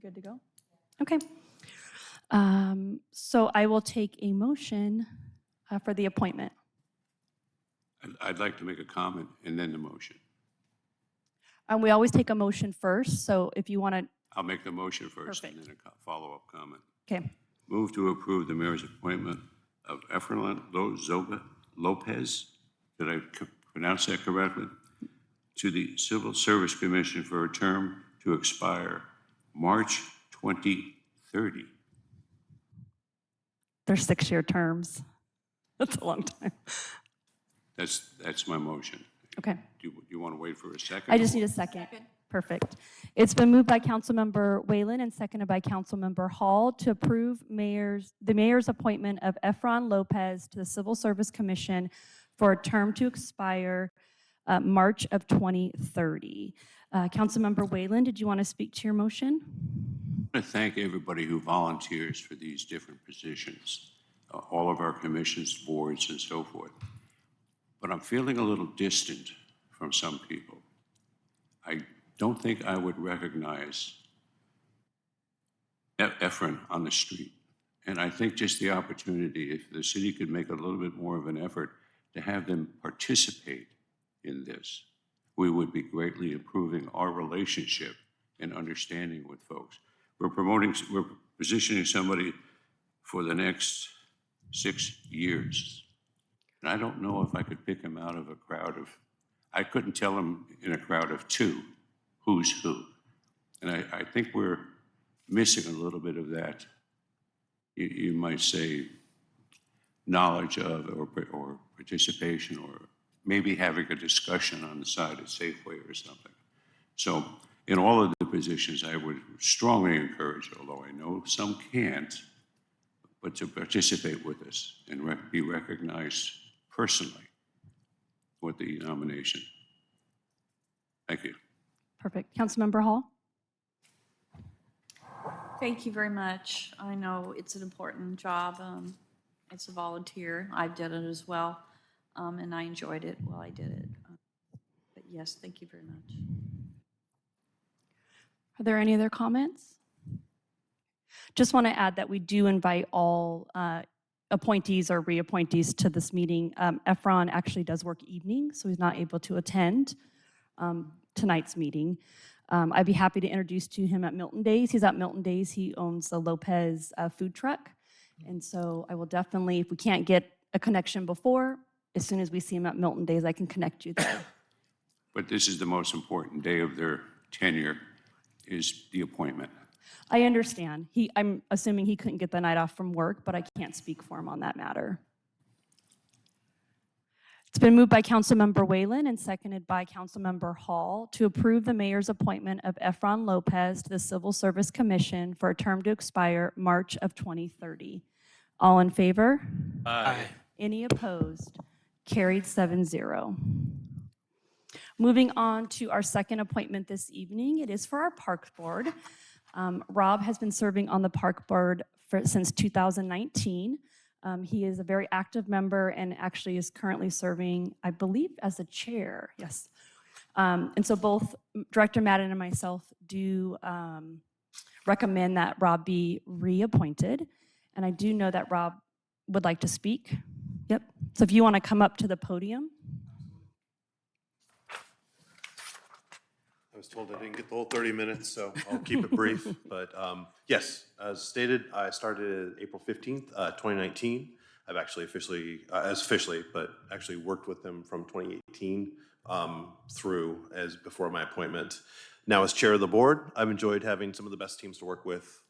good to go? Okay. So I will take a motion for the appointment. I'd like to make a comment and then the motion. We always take a motion first, so if you want to, I'll make the motion first and Perfect. then a follow-up comment. okay. Move to approve the mayor's appointment of Efrain Lopez, did I pronounce that correctly? To the Civil Service Commission for a term to expire March 2030. They're 6-year terms. That's a long time. That's my motion. Okay. Do you want to wait for a second? I just need a second. Perfect. It's been moved by Councilmember Whalen and seconded by Councilmember Hall to approve the mayor's appointment of Efrain Lopez to the Civil Service Commission for a term to expire March of 2030. Councilmember Whalen, did you want to speak to your motion? I want to thank everybody who volunteers for these different positions, all of our commissions, boards, and so forth. But I'm feeling a little distant from some people. I don't think I would recognize Efrain on the street. And I think just the opportunity, if the city could make a little bit more of an effort to have them participate in this, we would be greatly improving our relationship and understanding with folks. We're positioning somebody for the next 6 years. And I don't know if I could pick him out of a crowd of, I couldn't tell him in a crowd of 2 who's who. And I think we're missing a little bit of that, you might say, knowledge of or participation, or maybe having a discussion on the side of Safeway or something. So in all of the positions, I would strongly encourage, although I know some can't, but to participate with us and be recognized personally with the nomination. Thank you. Perfect. Councilmember Hall? Thank you very much. I know it's an important job. It's a volunteer. I did it as well, and I enjoyed it while I did it. But yes, thank you very much. Are there any other comments? Just want to add that we do invite all appointees or reappointees to this meeting. Efrain actually does work evenings, so he's not able to attend tonight's meeting. I'd be happy to introduce to him at Milton Days. He's at Milton Days. He owns the Lopez food truck. And so I will definitely, if we can't get a connection before, as soon as we see him at Milton Days, I can connect you there. But this is the most important day of their tenure, is the appointment. I understand. I'm assuming he couldn't get the night off from work, but I can't speak for him on that matter. It's been moved by Councilmember Whalen and seconded by Councilmember Hall to approve the mayor's appointment of Efrain Lopez to the Civil Service Commission for a term to expire March of 2030. All in favor? Aye. Any opposed? Carried 7-0. Moving on to our second appointment this evening. It is for our Park Board. Rob has been serving on the Park Board since 2019. He is a very active member and actually is currently serving, I believe, as a chair. Yes. And so both Director Madden and myself do recommend that Rob be reappointed. And I do know that Rob would like to speak. Yep. So if you want to come up to the podium. I was told I didn't get the whole 30 minutes, so I'll keep it brief. But yes, as stated, I started April 15th, 2019. I've actually but actually worked with them from 2018 through as before my appointment. Now as chair of the board, I've enjoyed having some of the best teams to work with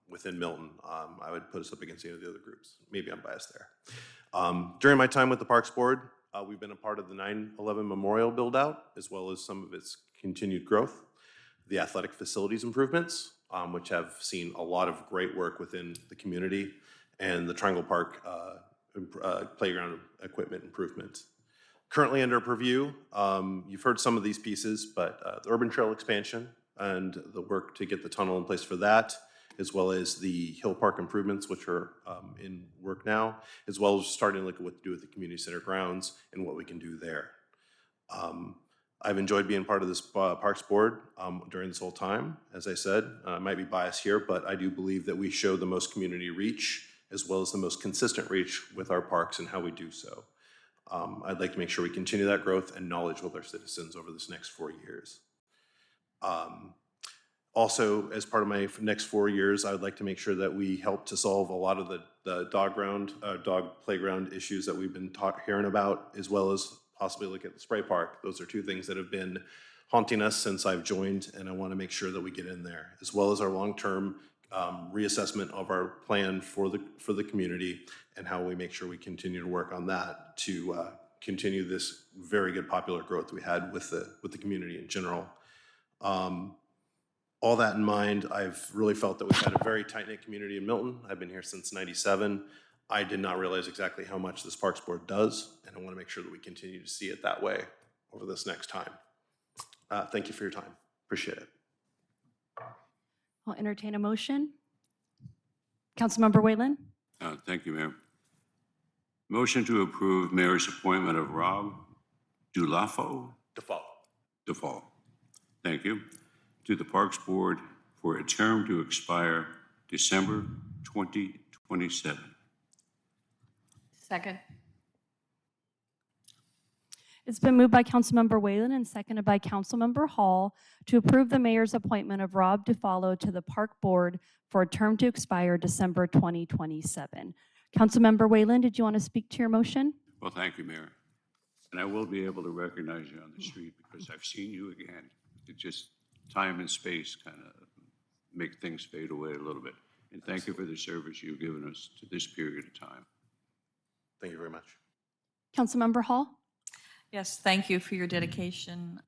within Milton. I would put us up against any of the other groups. Maybe I'm biased there. During my time with the Parks Board, we've been a part of the 9/11 Memorial build-out, as well as some of its continued growth, the athletic facilities improvements, which have seen a lot of great work within the community, and the Triangle Park playground equipment improvement. Currently under review, you've heard some of these pieces, but the Urban Trail expansion and the work to get the tunnel in place for that, as well as the Hill Park improvements, which are in work now, as well as starting to look at what to do with the community center grounds and what we can do there. I've enjoyed being part of this Parks Board during this whole time. As I said, I might be biased here, but I do believe that we show the most community reach as well as the most consistent reach with our parks and how we do so. I'd like to make sure we continue that growth and knowledge with our citizens over this next 4 years. Also, as part of my next 4 years, I would like to make sure that we help to solve a lot of the dog playground issues that we've been hearing about, as well as possibly look at the spray park. Those are two things that have been haunting us since I've joined, and I want to make sure that we get in there, as well as our long-term reassessment of our plan for the community and how we make sure we continue to work on that to continue this very good popular growth we had with the community in general. All that in mind, I've really felt that we've had a very tight-knit community in Milton. I've been here since '97. I did not realize exactly how much this Parks Board does, and I want to make sure that we continue to see it that way over this next time. Thank you for your time. Appreciate it. I'll entertain a motion. Councilmember Whalen? Thank you, Mayor. Motion to approve Mayor's appointment of Rob Dulafo? Default. Thank you. To the Parks Board for a term to expire December 2027. Second. It's been moved by Councilmember Whalen and seconded by Councilmember Hall to approve the mayor's appointment of Rob DeFallo to the Park Board for a term to expire December 2027. Councilmember Whalen, did you want to speak to your motion? Well, thank you, Mayor. And I will be able to recognize you on the street because I've seen you again. It just, time and space kind of make things fade away a little bit. And thank you for the service you've given us to this period of time. Thank you very much. Councilmember Hall? Yes, thank you for your dedication.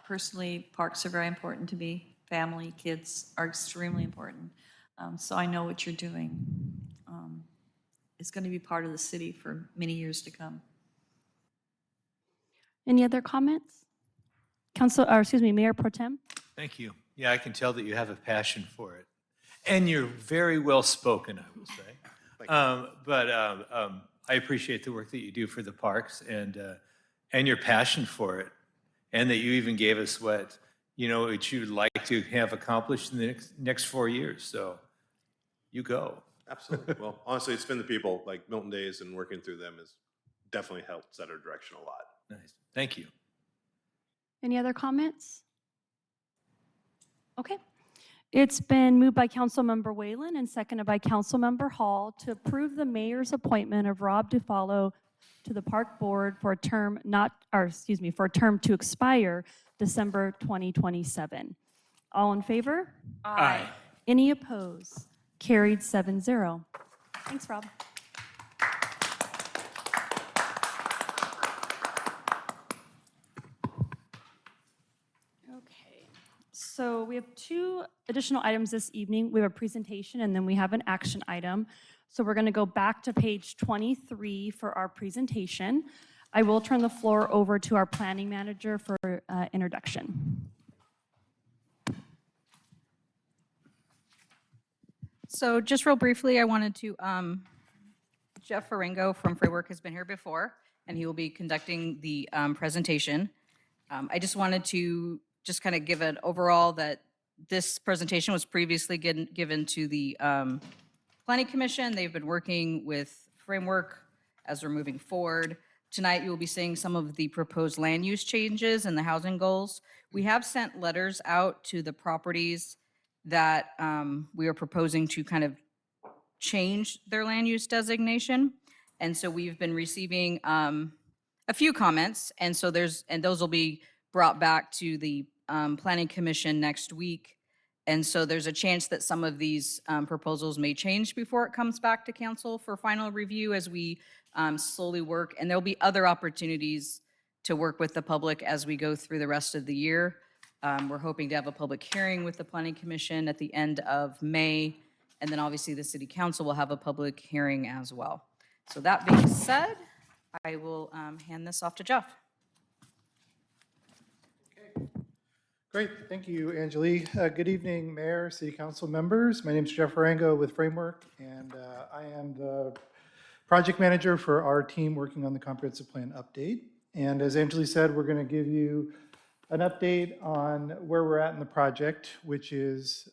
Personally, parks are very important to me. Family, kids are extremely important. So I know what you're doing. It's going to be part of the city for many years to come. Any other comments? Mayor Pro Tem? Thank you. Yeah, I can tell that you have a passion for it. And you're very well spoken, I will say. But I appreciate the work that you do for the parks and your passion for it. And that you even gave us what you'd like to have accomplished in the next 4 years. So you go. Absolutely. Well, honestly, it's been the people like Milton Days and working through them has definitely helped set our direction a lot. Nice. Thank you. Any other comments? Okay. It's been moved by Councilmember Whalen and seconded by Councilmember Hall to approve the mayor's appointment of Rob DeFallo to the Park Board for a term for a term to expire December 2027. All in favor? Aye. Any opposed? Carried 7-0. Thanks, Rob. Okay, so we have 2 additional items this evening. We have a presentation and then we have an action item. So we're going to go back to page 23 for our presentation. I will turn the floor over to our planning manager for introduction. So just real briefly, I wanted to, Jeff Faringo from Framework has been here before, and he will be conducting the presentation. I just wanted to just kind of give an overall that this presentation was previously given to the Planning Commission. They've been working with Framework as we're moving forward. Tonight, you will be seeing some of the proposed land use changes and the housing goals. We have sent letters out to the properties that we are proposing to kind of change their land use designation. And so we've been receiving a few comments, and so those will be brought back to the Planning Commission next week. And so there's a chance that some of these proposals may change before it comes back to council for final review as we slowly work. And there'll be other opportunities to work with the public as we go through the rest of the year. We're hoping to have a public hearing with the Planning Commission at the end of May. And then obviously the City Council will have a public hearing as well. So that being said, I will hand this off to Jeff. Great, thank you, Angeli. Good evening, Mayor, City Council members. My name is Jeff Faringo with Framework, and I am the project manager for our team working on the comprehensive plan update. And as Anjali said, we're going to give you an update on where we're at in the project, which is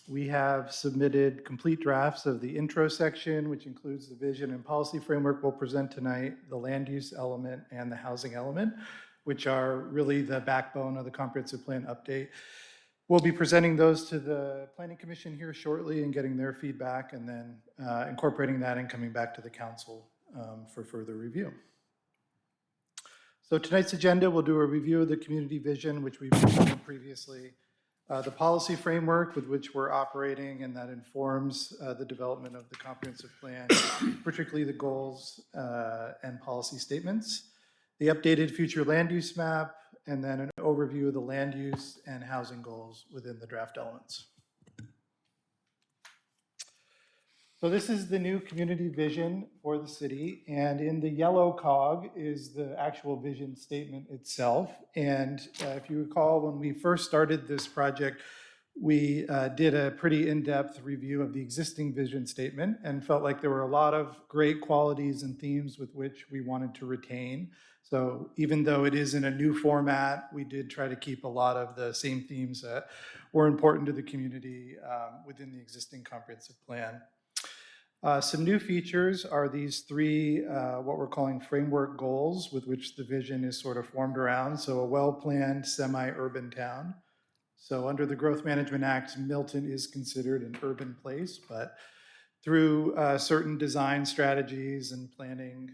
we have submitted complete drafts of the intro section, which includes the vision and policy framework we'll present tonight, the land use element, and the housing element, which are really the backbone of the comprehensive plan update. We'll be presenting those to the Planning Commission here shortly and getting their feedback, and then incorporating that and coming back to the council for further review. So tonight's agenda, we'll do a review of the community vision, which we've presented previously, the policy framework with which we're operating, and that informs the development of the comprehensive plan, particularly the goals and policy statements, the updated future land use map, and then an overview of the land use and housing goals within the draft elements. So this is the new community vision for the city, and in the yellow cog is the actual vision statement itself. And if you recall, when we first started this project, we did a pretty in-depth review of the existing vision statement and felt like there were a lot of great qualities and themes with which we wanted to retain. So even though it is in a new format, we did try to keep a lot of the same themes that were important to the community within the existing comprehensive plan. Some new features are these three, what we're calling framework goals, with which the vision is sort of formed around. So a well-planned semi-urban town. So under the Growth Management Act, Milton is considered an urban place, but through certain design strategies and planning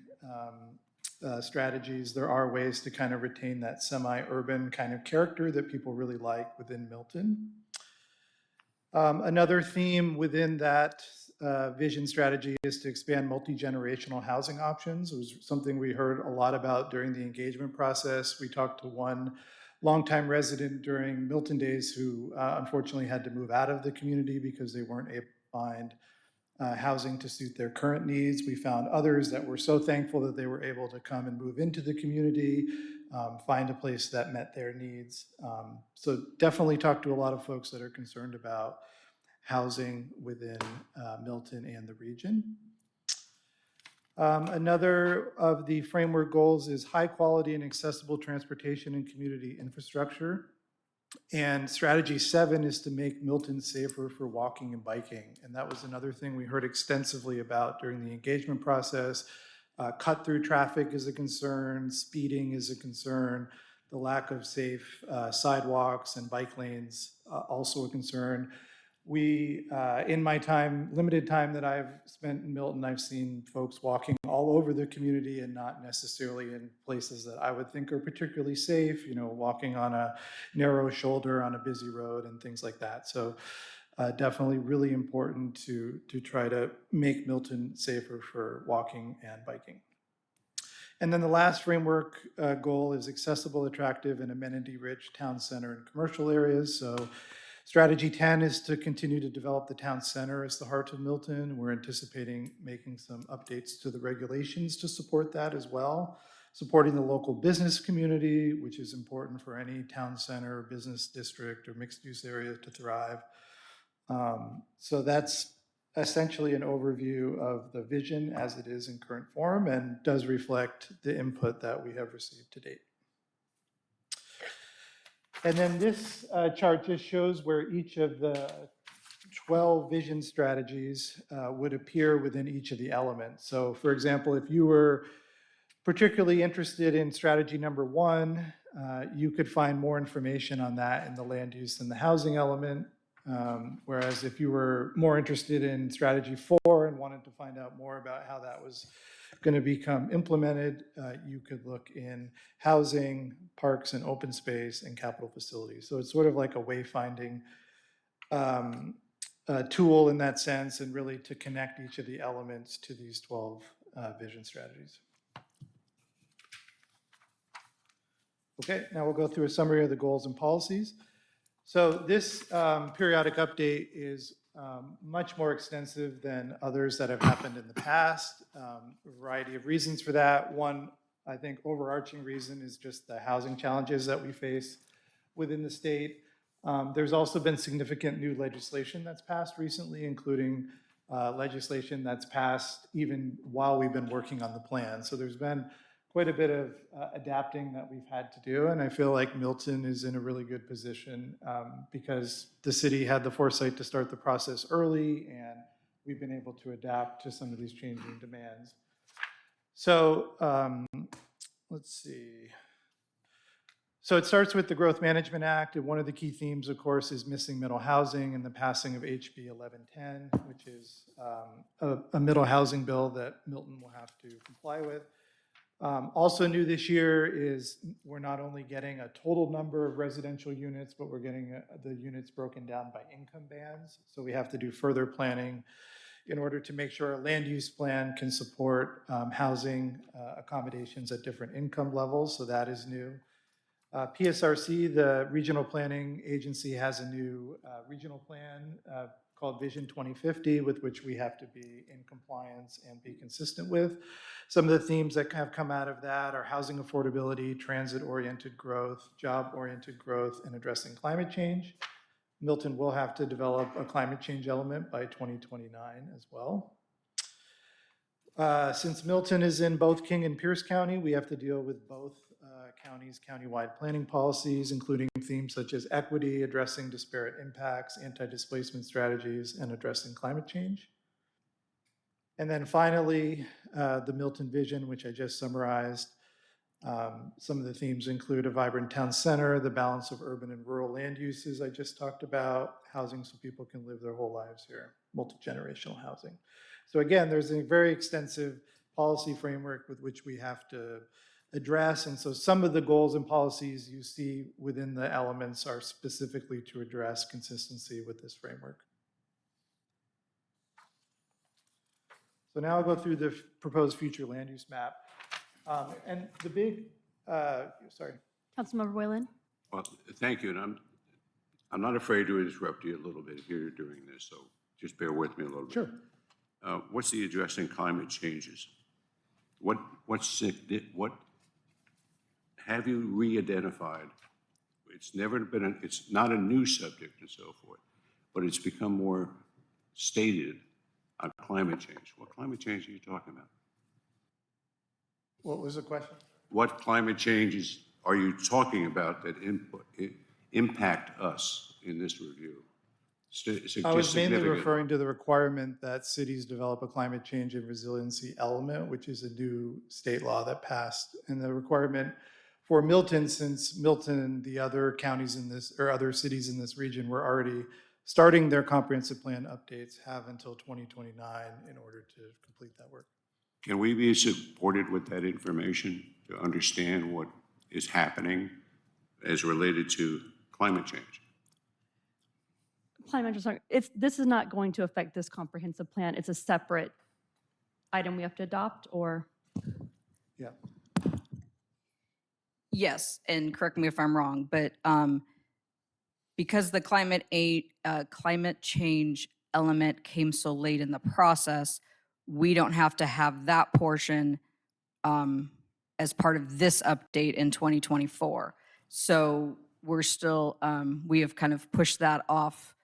strategies, there are ways to kind of retain that semi-urban kind of character that people really like within Milton. Another theme within that vision strategy is to expand multi-generational housing options. It was something we heard a lot about during the engagement process. We talked to one longtime resident during Milton days who unfortunately had to move out of the community because they weren't able to find housing to suit their current needs. We found others that were so thankful that they were able to come and move into the community, find a place that met their needs. So definitely talk to a lot of folks that are concerned about housing within Milton and the region. Another of the framework goals is high quality and accessible transportation and community infrastructure. And strategy 7 is to make Milton safer for walking and biking. And that was another thing we heard extensively about during the engagement process. Cut through traffic is a concern, speeding is a concern, the lack of safe sidewalks and bike lanes also a concern. We, in my time, limited time that I've spent in Milton, I've seen folks walking all over the community and not necessarily in places that I would think are particularly safe, you know, walking on a narrow shoulder on a busy road and things like that. So definitely really important to try to make Milton safer for walking and biking. And then the last framework goal is accessible, attractive, and amenity-rich town center and commercial areas. So strategy 10 is to continue to develop the town center as the heart of Milton. We're anticipating making some updates to the regulations to support that as well. Supporting the local business community, which is important for any town center, business district, or mixed-use area to thrive. So that's essentially an overview of the vision as it is in current form and does reflect the input that we have received to date. And then this chart just shows where each of the 12 vision strategies would appear within each of the elements. So for example, if you were particularly interested in strategy number 1, you could find more information on that in the land use and the housing element. Whereas if you were more interested in strategy 4 and wanted to find out more about how that was going to become implemented, you could look in housing, parks and open space, and capital facilities. So it's sort of like a wayfinding tool in that sense, and really to connect each of the elements to these 12 vision strategies. Okay, now we'll go through a summary of the goals and policies. So this periodic update is much more extensive than others that have happened in the past. A variety of reasons for that. One, I think, overarching reason is just the housing challenges that we face within the state. There's also been significant new legislation that's passed recently, including legislation that's passed even while we've been working on the plan. So there's been quite a bit of adapting that we've had to do. And I feel like Milton is in a really good position because the city had the foresight to start the process early, and we've been able to adapt to some of these changing demands. So let's see. So it starts with the Growth Management Act, and one of the key themes, of course, is missing middle housing and the passing of HB 1110, which is a middle housing bill that Milton will have to comply with. Also new this year is we're not only getting a total number of residential units, but we're getting the units broken down by income bands. So we have to do further planning in order to make sure our land use plan can support housing accommodations at different income levels. So that is new. PSRC, the regional planning agency, has a new regional plan called Vision 2050, with which we have to be in compliance and be consistent with. Some of the themes that have come out of that are housing affordability, transit-oriented growth, job-oriented growth, and addressing climate change. Milton will have to develop a climate change element by 2029 as well. Since Milton is in both King and Pierce County, we have to deal with both counties' countywide planning policies, including themes such as equity, addressing disparate impacts, anti-displacement strategies, and addressing climate change. And then finally, the Milton Vision, which I just summarized. Some of the themes include a vibrant town center, the balance of urban and rural land uses I just talked about, housing so people can live their whole lives here, multi-generational housing. So again, there's a very extensive policy framework with which we have to address. And so some of the goals and policies you see within the elements are specifically to address consistency with this framework. So now I'll go through the proposed future land use map. And the big, sorry. Councilmember Whalen? Well, thank you, and I'm not afraid to interrupt you a little bit here during this, so just bear with me a little bit. Sure. What's the addressing climate changes? What have you re-identified? It's never been, it's not a new subject and so forth, but it's become more stated on climate change. What climate change are you talking about? What was the question? What climate changes are you talking about that impact us in this review? I was mainly referring to the requirement that cities develop a climate change and resiliency element, which is a new state law that passed. And the requirement for Milton, since Milton and the other counties in this, or other cities in this region were already starting their comprehensive plan updates, have until 2029 in order to complete that work. Can we be supported with that information to understand what is happening as related to climate change? Climate change, this is not going to affect this comprehensive plan. It's a separate item we have to adopt, or? Yeah. Yes, and correct me if I'm wrong, but because the climate change element came so late in the process, we don't have to have that portion as part of this update in 2024. So we're still, we have kind of pushed that off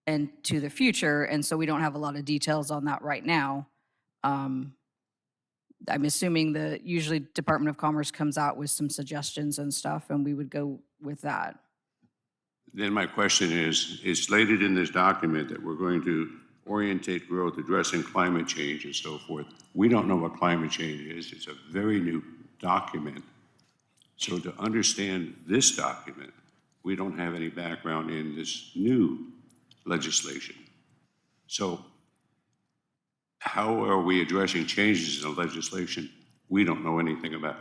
into the future, and so we don't have a lot of details on that right now. I'm assuming that usually Department of Commerce comes out with some suggestions and stuff, and we would go with that. Then my question is, it's stated in this document that we're going to orientate growth addressing climate change and so forth. We don't know what climate change is. It's a very new document. So to understand this document, we don't have any background in this new legislation. So how are we addressing changes in the legislation we don't know anything about?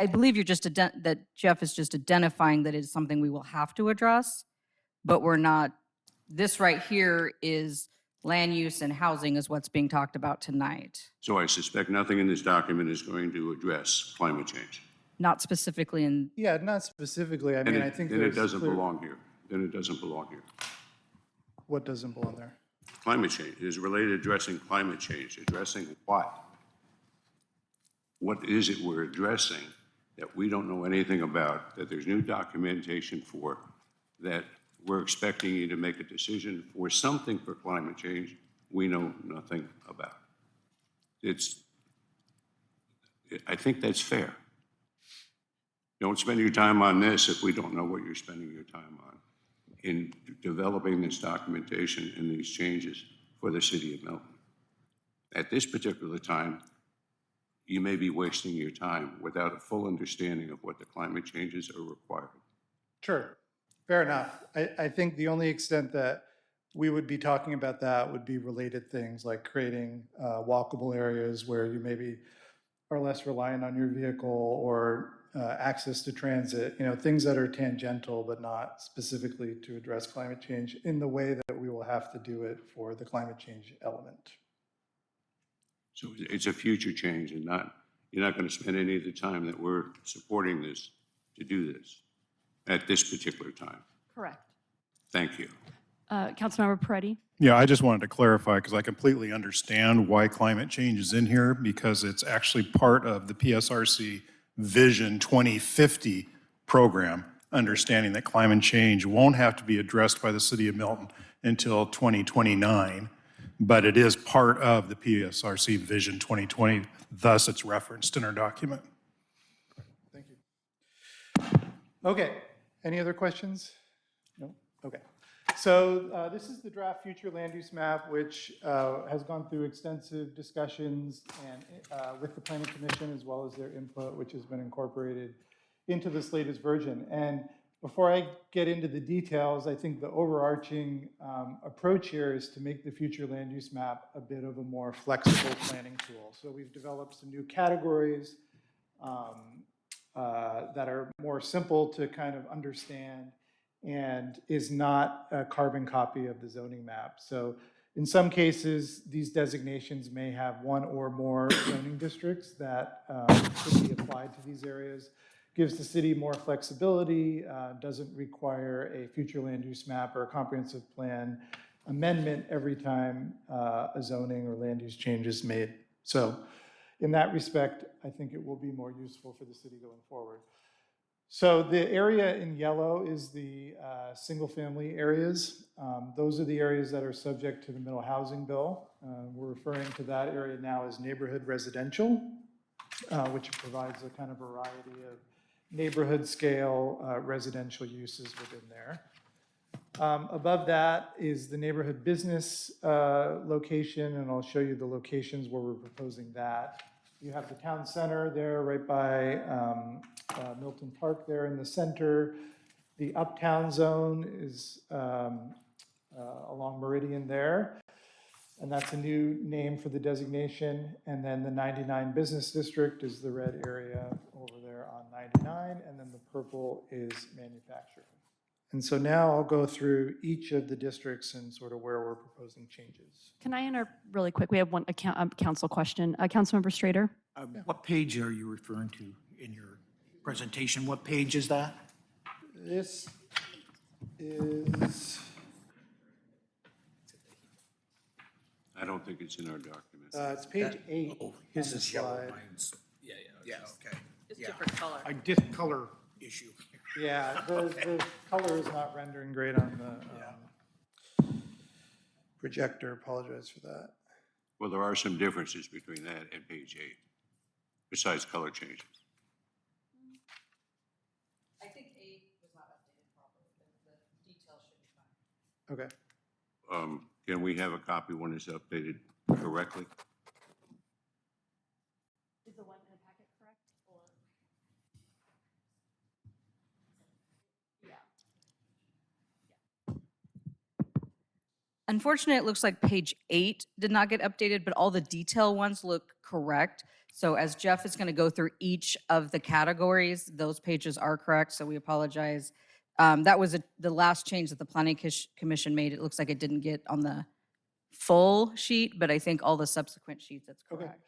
I believe you're just, that Jeff is just identifying that it's something we will have to address, but we're not, this right here is land use and housing is what's being talked about tonight. So I suspect nothing in this document is going to address climate change. Not specifically in, Yeah, not specifically. I mean, I think Then it there's doesn't clear- belong here. Then it doesn't belong here. What doesn't belong there? Climate change is related to addressing climate change. Addressing what? What is it we're addressing that we don't know anything about, that there's new documentation for, that we're expecting you to make a decision for something for climate change we know nothing about? It's I think that's fair. Don't spend your time on this if we don't know what you're spending your time on in developing this documentation and these changes for the city of Milton. At this particular time, you may be wasting your time without a full understanding of what the climate changes are required. Sure, fair enough. I think the only extent that we would be talking about that would be related things like creating walkable areas where you maybe are less reliant on your vehicle or access to transit, things that are tangential but not specifically to address climate change in the way that we will have to do it for the climate change element. So it's a future change and you're not going to spend any of the time that we're supporting this to do this at this particular time. Correct. Thank you. Councilmember Peretti? Yeah, I just wanted to clarify because I completely understand why climate change is in here because it's actually part of the PSRC Vision 2050 program, understanding that climate change won't have to be addressed by the city of Milton until 2029, but it is part of the PSRC Vision 2020, thus it's referenced in our document. Thank you. Okay, any other questions? No? Okay. So this is the draft future land use map, which has gone through extensive discussions and with the Planning Commission as well as their input, which has been incorporated into this latest version. And before I get into the details, I think the overarching approach here is to make the future land use map a bit of a more flexible planning tool. So we've developed some new categories that are more simple to kind of understand and is not a carbon copy of the zoning map. So in some cases, these designations may have one or more zoning districts that could be applied to these areas. Gives the city more flexibility, doesn't require a future land use map or a comprehensive plan amendment every time a zoning or land use change is made. So in that respect, I think it will be more useful for the city going forward. So the area in yellow is the single-family areas. Those are the areas that are subject to the middle housing bill. We're referring to that area now as neighborhood residential, which provides a kind of variety of neighborhood scale residential uses within there. Above that is the neighborhood business location, and I'll show you the locations where we're proposing that. You have the town center there right by Milton Park there in the center. The uptown zone is along Meridian there. And that's a new name for the designation. And then the 99 Business District is the red area over there on 99. And then the purple is manufacturing. And so now I'll go through each of the districts and sort of where we're proposing changes. Can I enter really quick? We have one council question. Councilmember Strader? What page are you referring to in your presentation? What page is that? This is, I don't think it's in our documents. it's page 8. Oh, on his the is yellow, slide. mine's, yeah, okay. It's Yeah. different color. I did color issue. Yeah, the color is not rendering great on the projector. Apologize for that. Well, there are some differences between that and page 8, besides color changes. I think 8 was not updated properly, but the details should be fine. Okay. Can we have a copy when it's updated correctly? Is the one in the packet correct? Or? Unfortunately, it looks like page 8 did not get updated, but all the detail ones look correct. So as Jeff is going to go through each of the categories, those pages are correct, so we apologize. That was the last change that the Planning Commission made. It looks like it didn't get on the full sheet, but I think all the subsequent sheets, it's Okay. correct.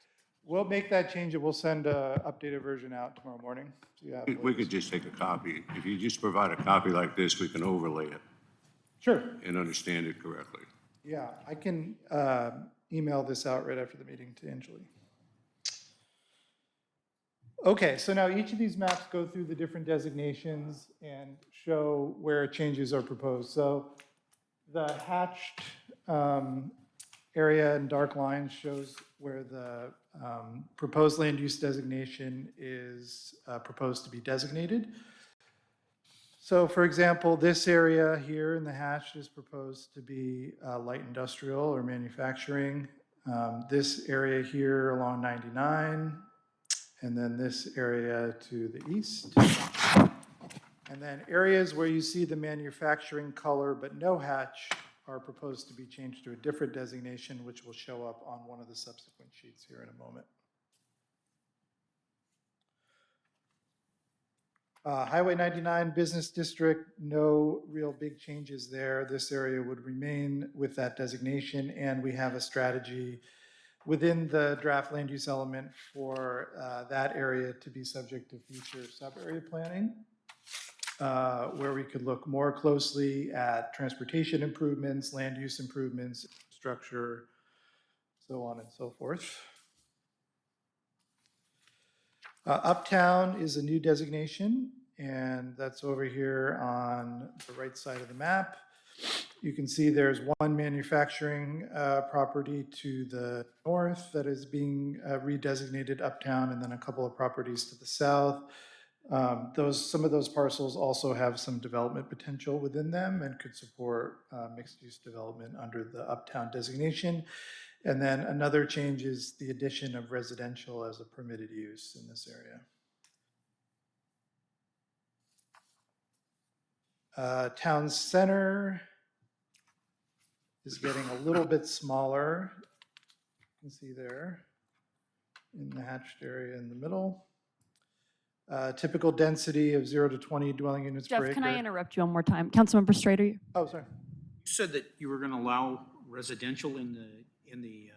We'll make that change and we'll send an updated version out tomorrow morning. So you have We could just take a copy. If you just provide a copy like this, we can overlay it Sure. and understand it correctly. Yeah, I can email this out right after the meeting to Anjali. Okay, so now each of these maps go through the different designations and show where changes are proposed. So the hatched area in dark lines shows where the proposed land use designation is proposed to be designated. So for example, this area here in the hatch is proposed to be light industrial or manufacturing. This area here along 99, and then this area to the east. And then areas where you see the manufacturing color but no hatch are proposed to be changed to a different designation, which will show up on one of the subsequent sheets here in a moment. Highway 99 Business District, no real big changes there. This area would remain with that designation, and we have a strategy within the draft land use element for that area to be subject to future sub-area planning, where we could look more closely at transportation improvements, land use improvements, structure, so on and so forth. Uptown is a new designation, and that's over here on the right side of the map. You can see there's one manufacturing property to the north that is being redesignated Uptown, and then a couple of properties to the south. Some of those parcels also have some development potential within them and could support mixed-use development under the Uptown designation. And then another change is the addition of residential as a permitted use in this area. Town center is getting a little bit smaller. You can see there in the hatched area in the middle. Typical density of 0 to 20 dwelling units per acre. Jeff, can I interrupt you one more time? Councilmember Strader? Oh, sorry. You said that you were going to allow residential in the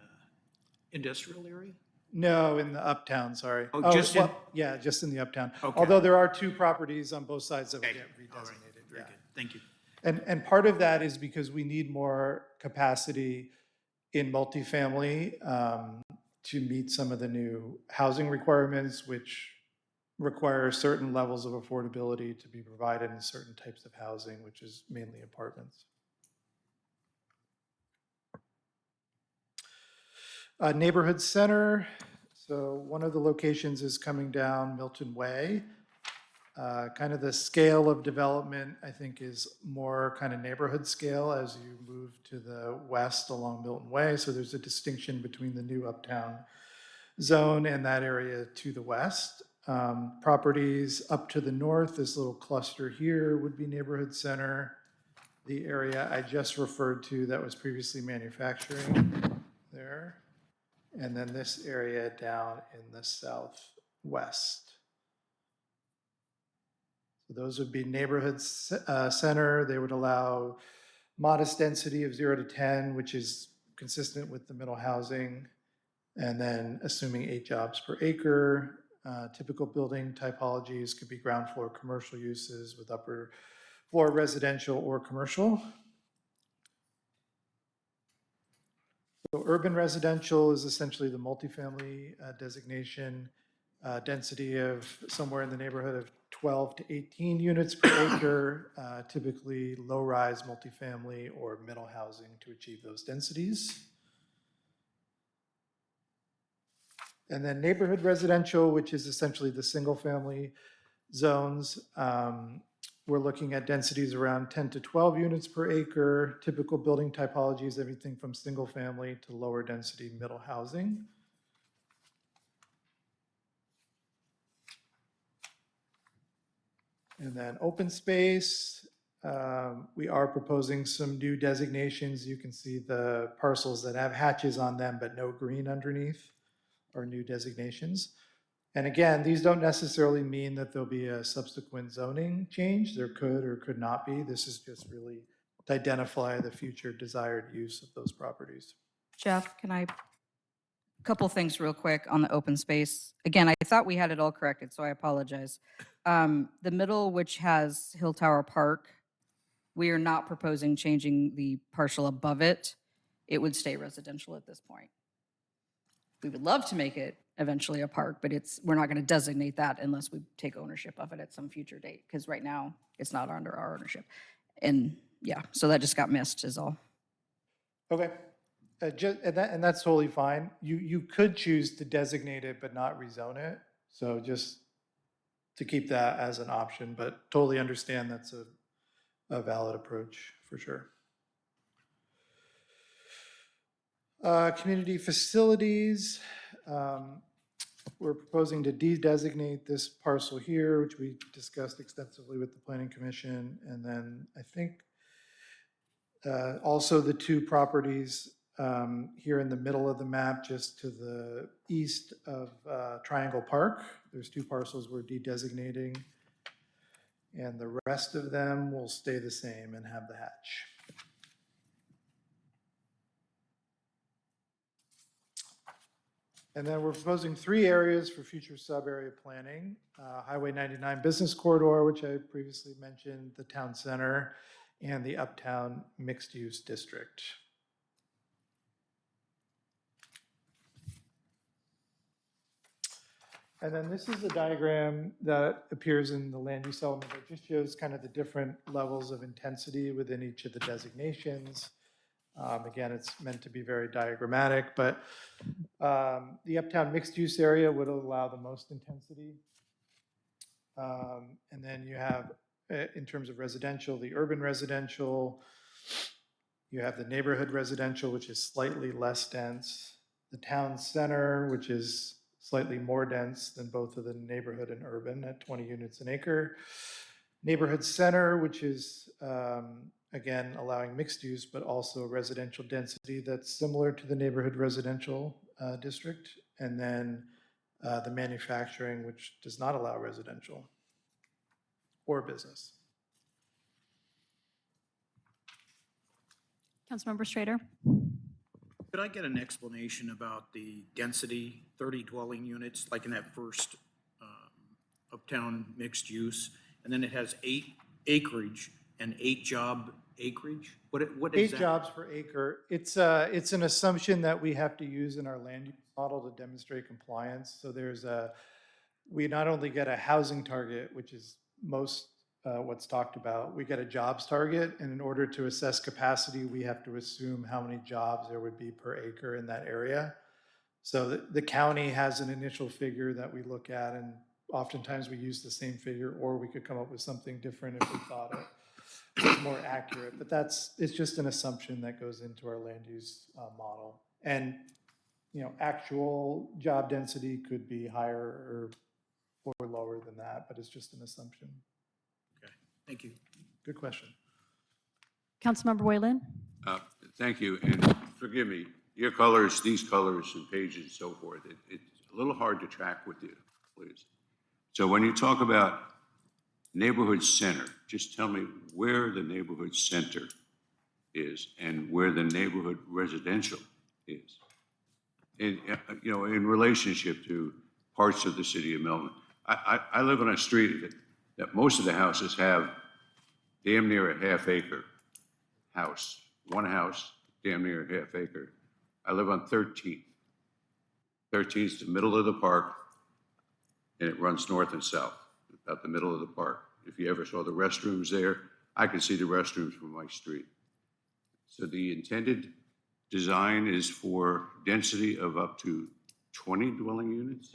industrial area? No, in the Uptown, sorry. Oh, just in- Yeah, just in the Uptown. Okay. Although there are two properties on both sides that will Okay. get All right. redesignated. Very Yeah. good. Thank you. And part of that is because we need more capacity in multifamily to meet some of the new housing requirements, which require certain levels of affordability to be provided in certain types of housing, which is mainly apartments. Neighborhood center. So one of the locations is coming down Milton Way. Kind of the scale of development, I think, is more kind of neighborhood scale as you move to the west along Milton Way. So there's a distinction between the new Uptown zone and that area to the west. Properties up to the north, this little cluster here would be neighborhood center. The area I just referred to that was previously manufacturing there. And then this area down in the southwest. So those would be neighborhood center. They would allow modest density of 0 to 10, which is consistent with the middle housing. And then assuming 8 jobs per acre. Typical building typologies could be ground floor commercial uses with upper floor residential or commercial. So urban residential is essentially the multifamily designation, density of somewhere in the neighborhood of 12 to 18 units per acre, typically low-rise multifamily or middle housing to achieve those densities. And then neighborhood residential, which is essentially the single-family zones. We're looking at densities around 10 to 12 units per acre. Typical building typologies, everything from single-family to lower density middle housing. And then open space, we are proposing some new designations. You can see the parcels that have hatches on them but no green underneath are new designations. And again, these don't necessarily mean that there'll be a subsequent zoning change. There could or could not be. This is just really to identify the future desired use of those properties. Jeff, can I, couple things real quick on the open space. Again, I thought we had it all corrected, so I apologize. The middle, which has Hill Tower Park, we are not proposing changing the parcel above it. It would stay residential at this point. We would love to make it eventually a park, but we're not going to designate that unless we take ownership of it at some future date, because right now it's not under our ownership. And yeah, so that just got missed is all. Okay. And that's totally fine. You could choose to designate it but not rezone it. So just to keep that as an option, but totally understand that's a valid approach for sure. Community facilities. We're proposing to de-designate this parcel here, which we discussed extensively with the Planning Commission. And then I think also the two properties here in the middle of the map, just to the east of Triangle Park. There's two parcels we're de-designating. And the rest of them will stay the same and have the hatch. And then we're proposing 3 areas for future sub-area planning. Highway 99 Business Corridor, which I previously mentioned, the Town Center, and the Uptown Mixed Use District. And then this is a diagram that appears in the land use element that just shows kind of the different levels of intensity within each of the designations. Again, it's meant to be very diagrammatic, but the Uptown mixed use area would allow the most intensity. And then you have, in terms of residential, the urban residential, you have the neighborhood residential, which is slightly less dense, the town center, which is slightly more dense than both of the neighborhood and urban at 20 units an acre. Neighborhood center, which is, again, allowing mixed use, but also residential density that's similar to the neighborhood residential district. And then the manufacturing, which does not allow residential or business. Councilmember Strader? Could I get an explanation about the density, 30 dwelling units, like in that first Uptown mixed use? And then it has 8 acreage and 8 job acreage? What is 8 that? jobs per acre. It's an assumption that we have to use in our land use model to demonstrate compliance. So we not only get a housing target, which is most what's talked about, we get a jobs target. And in order to assess capacity, we have to assume how many jobs there would be per acre in that area. So the county has an initial figure that we look at, and oftentimes we use the same figure, or we could come up with something different if we thought it was more accurate. But it's just an assumption that goes into our land use model. And actual job density could be higher or lower than that, but it's just an assumption. Okay, thank you. Good question. Councilmember Whalen? Thank you, and forgive me, your colors, these colors and pages and so forth, it's a little hard to track with you, please. So when you talk about neighborhood center, just tell me where the neighborhood center is and where the neighborhood residential is. In relationship to parts of the city of Milton. I live on a street that most of the houses have damn near a half-acre house. One house, damn near a half-acre. I live on 13th. 13th is the middle of the park, and it runs north and south, about the middle of the park. If you ever saw the restrooms there, I can see the restrooms from my street. So the intended design is for density of up to 20 dwelling units?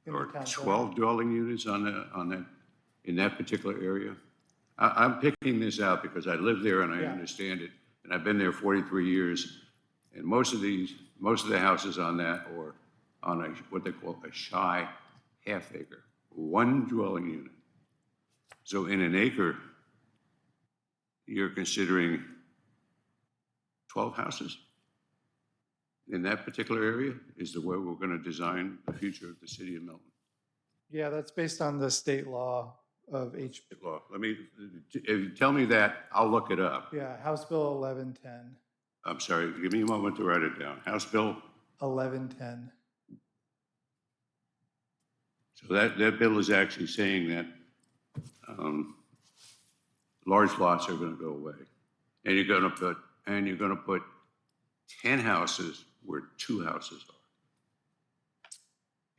In the Or town center. 12 dwelling units in that particular area? I'm picking this out because I live there and I Yeah. understand it, and I've been there 43 years. And most of the houses on that are on what they call a shy half acre, 1 dwelling unit. So in an acre, you're considering 12 houses? In that particular area is the way we're going to design the future of the city of Milton. Yeah, that's based on the state law of Law. If you tell me that, I'll look it up. House Bill 1110. I'm sorry, give me a moment to write it down. House Bill, 1110. so that bill is actually saying that large lots are going to go away. And you're going to put 10 houses where 2 houses are.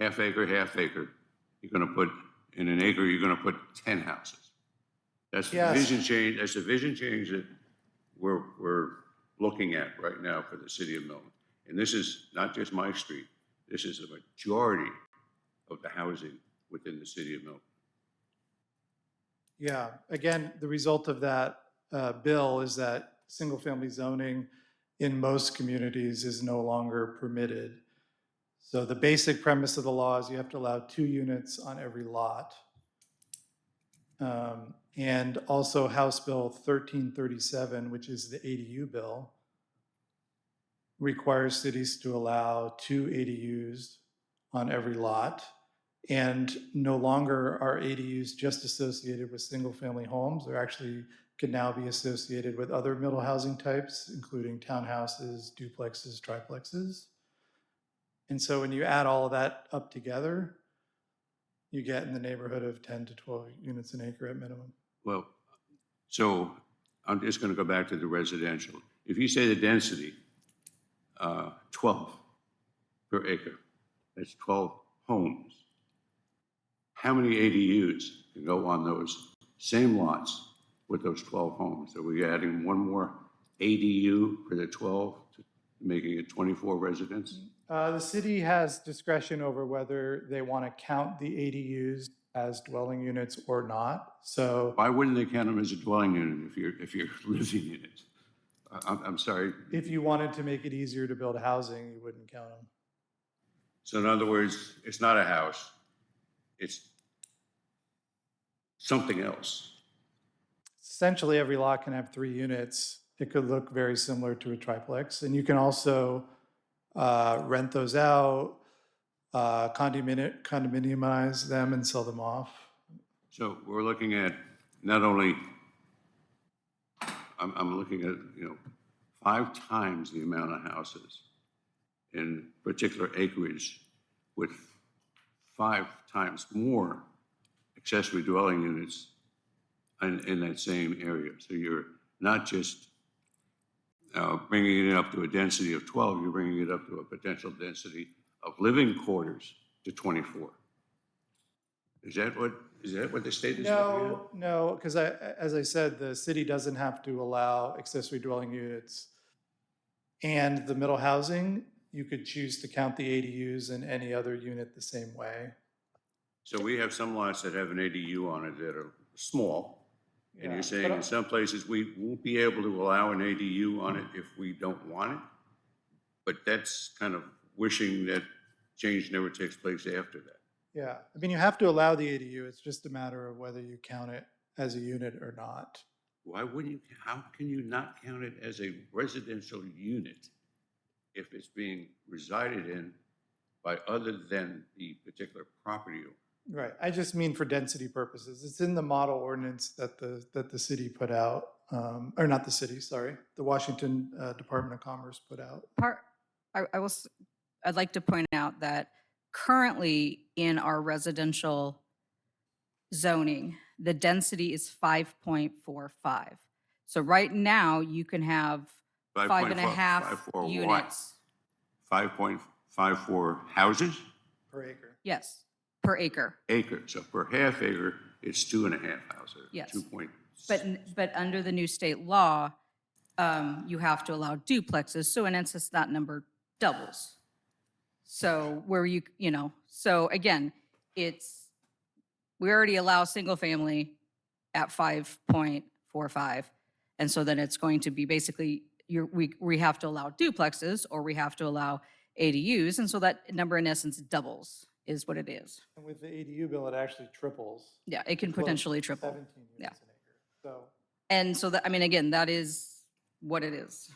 Half acre, you're going to put, in an acre, you're going to put 10 houses. That's the Yes. vision change, that's the vision change that we're looking at right now for the city of Milton. And this is not just my street, this is a majority of the housing within the city of Milton. Yeah, again, the result of that bill is that single-family zoning in most communities is no longer permitted. So the basic premise of the law is you have to allow 2 units on every lot. And also House Bill 1337, which is the ADU bill, requires cities to allow 2 ADUs on every lot. And no longer are ADUs just associated with single-family homes. They're actually can now be associated with other middle housing types, including townhouses, duplexes, triplexes. And so when you add all of that up together, you get in the neighborhood of 10 to 12 units an acre at minimum. Well, so I'm just going to go back to the residential. If you say the density, 12 per acre, that's 12 homes. How many ADUs can go on those same lots with those 12 homes? Are we adding one more ADU for the 12, making it 24 residents? The city has discretion over whether they want to count the ADUs as dwelling units or not. So Why wouldn't they count them as a dwelling unit if you're living in it? I'm sorry. if you wanted to make it easier to build housing, you wouldn't count them. So in other words, it's not a house, it's something else. Essentially, every lot can have 3 units. It could look very similar to a triplex. And you can also rent those out, condominiumize them and sell them off. So we're looking at not only, I'm looking at, 5 times the amount of houses in particular acreage with 5 times more accessory dwelling units in that same area. So you're not just bringing it up to a density of 12, you're bringing it up to a potential density of living quarters to 24. Is that what the state is looking at? No, because as I said, the city doesn't have to allow accessory dwelling units and the middle housing. You could choose to count the ADUs in any other unit the same way. So we have some lots that have an ADU on it that are small. And Yeah, you're saying but in some places we won't be able to allow an ADU on it if we don't want it? But that's kind of wishing that change never takes place after that. Yeah, I mean, you have to allow the ADU. It's just a matter of whether you count it as a unit or not. Why wouldn't you, how can you not count it as a residential unit if it's being resided in by other than the particular property owner? Right, I just mean for density purposes. It's in the model ordinance that the city put out, or not the city, sorry, the Washington Department of Commerce put out. I'd like to point out that currently in our residential zoning, the density is 5.45. So right now, you can have 5.5 what? units. 5.54 houses? Per acre. Yes, per acre. Acre, so per half acre, it's 2.5 houses. Yes. 2 point. But under the new state law, you have to allow duplexes. So in essence, that number doubles. So where so again, we already allow single family at 5.45. And so then it's going to be basically, we have to allow duplexes or we have to allow ADUs. And so that number in essence doubles is what it is. And with the ADU bill, it actually triples. Yeah, it can Close to potentially triple. 17 units an acre. So, And so that, I mean, again, that is what it is.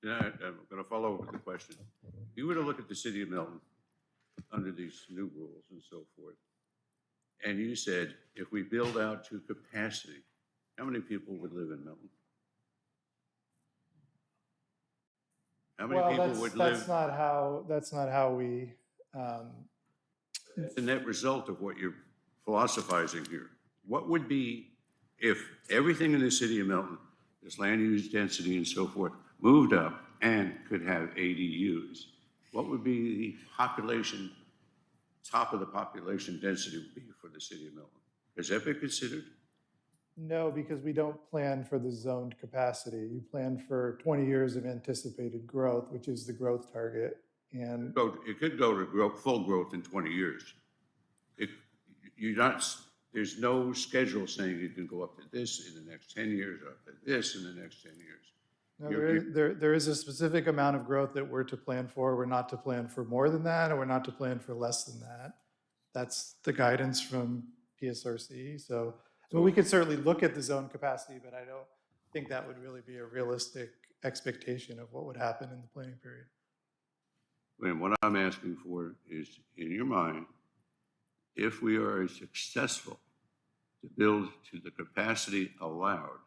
Yeah, I'm going to follow up with the question. If you were to look at the city of Milton under these new rules and so forth, and you said, if we build out to capacity, how many people would live in Milton? How many people would that's live? that's not how we, The net result of what you're philosophizing here. What would be if everything in the city of Milton, this land use density and so forth, moved up and could have ADUs? What would be the population, top of the population density would be for the city of Milton? Has that been considered? No, because we don't plan for the zoned capacity. You plan for 20 years of anticipated growth, which is the growth target. And It could go to full growth in 20 years. It, you're not, there's no schedule saying you can go up to this in the next 10 years, or up to this in the next 10 years. no, You're- there is a specific amount of growth that we're to plan for. We're not to plan for more than that, and we're not to plan for less than that. That's the guidance from PSRC. So, I mean, we could certainly look at the zone capacity, but I don't think that would really be a realistic expectation of what would happen in the planning period. And what I'm asking for is, in your mind, if we are successful to build to the capacity allowed,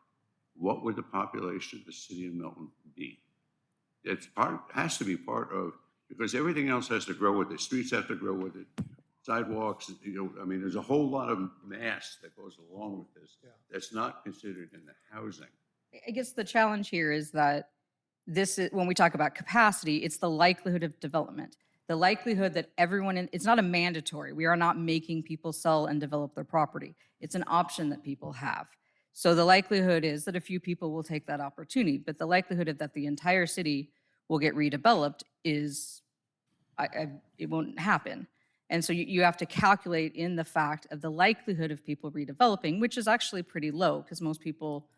what would the population of the city of Milton be? It's part, has to be part of, because everything else has to grow with it. Streets have to grow with it. Sidewalks, I mean, there's a whole lot of mass that goes along with this that's not considered in the housing. I guess the challenge here is that this is, when we talk about capacity, it's the likelihood of development. The likelihood that everyone, it's not a mandatory. We are not making people sell and develop their property. It's an option that people have. So the likelihood is that a few people will take that opportunity, but the likelihood of that the entire city will get redeveloped is, it won't happen. And so you have to calculate in the fact of the likelihood of people redeveloping, which is actually pretty low because most people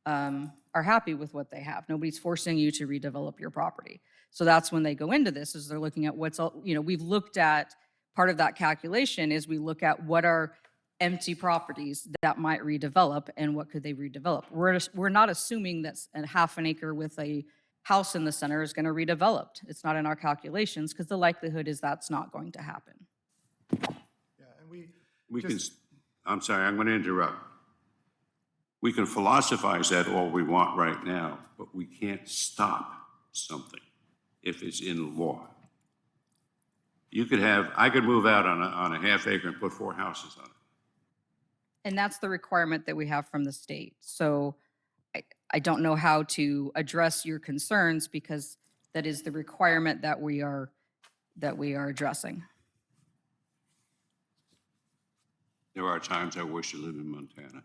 are happy with what they have. Nobody's forcing you to redevelop your property. So that's when they go into this, is they're looking at what's, we've looked at, part of that calculation is we look at what are empty properties that might redevelop and what could they redevelop. We're not assuming that a half an acre with a house in the center is going to redevelop. It's not in our calculations because the likelihood is that's not going to happen. Yeah, and We can, I'm sorry, I'm going to interrupt. We can philosophize that all we want right now, but we can't stop something if it's in law. You could have, I could move out on a half acre and put 4 houses on it. And that's the requirement that we have from the state. So I don't know how to address your concerns because that is the requirement that we are addressing. There are times I wish to live in Montana.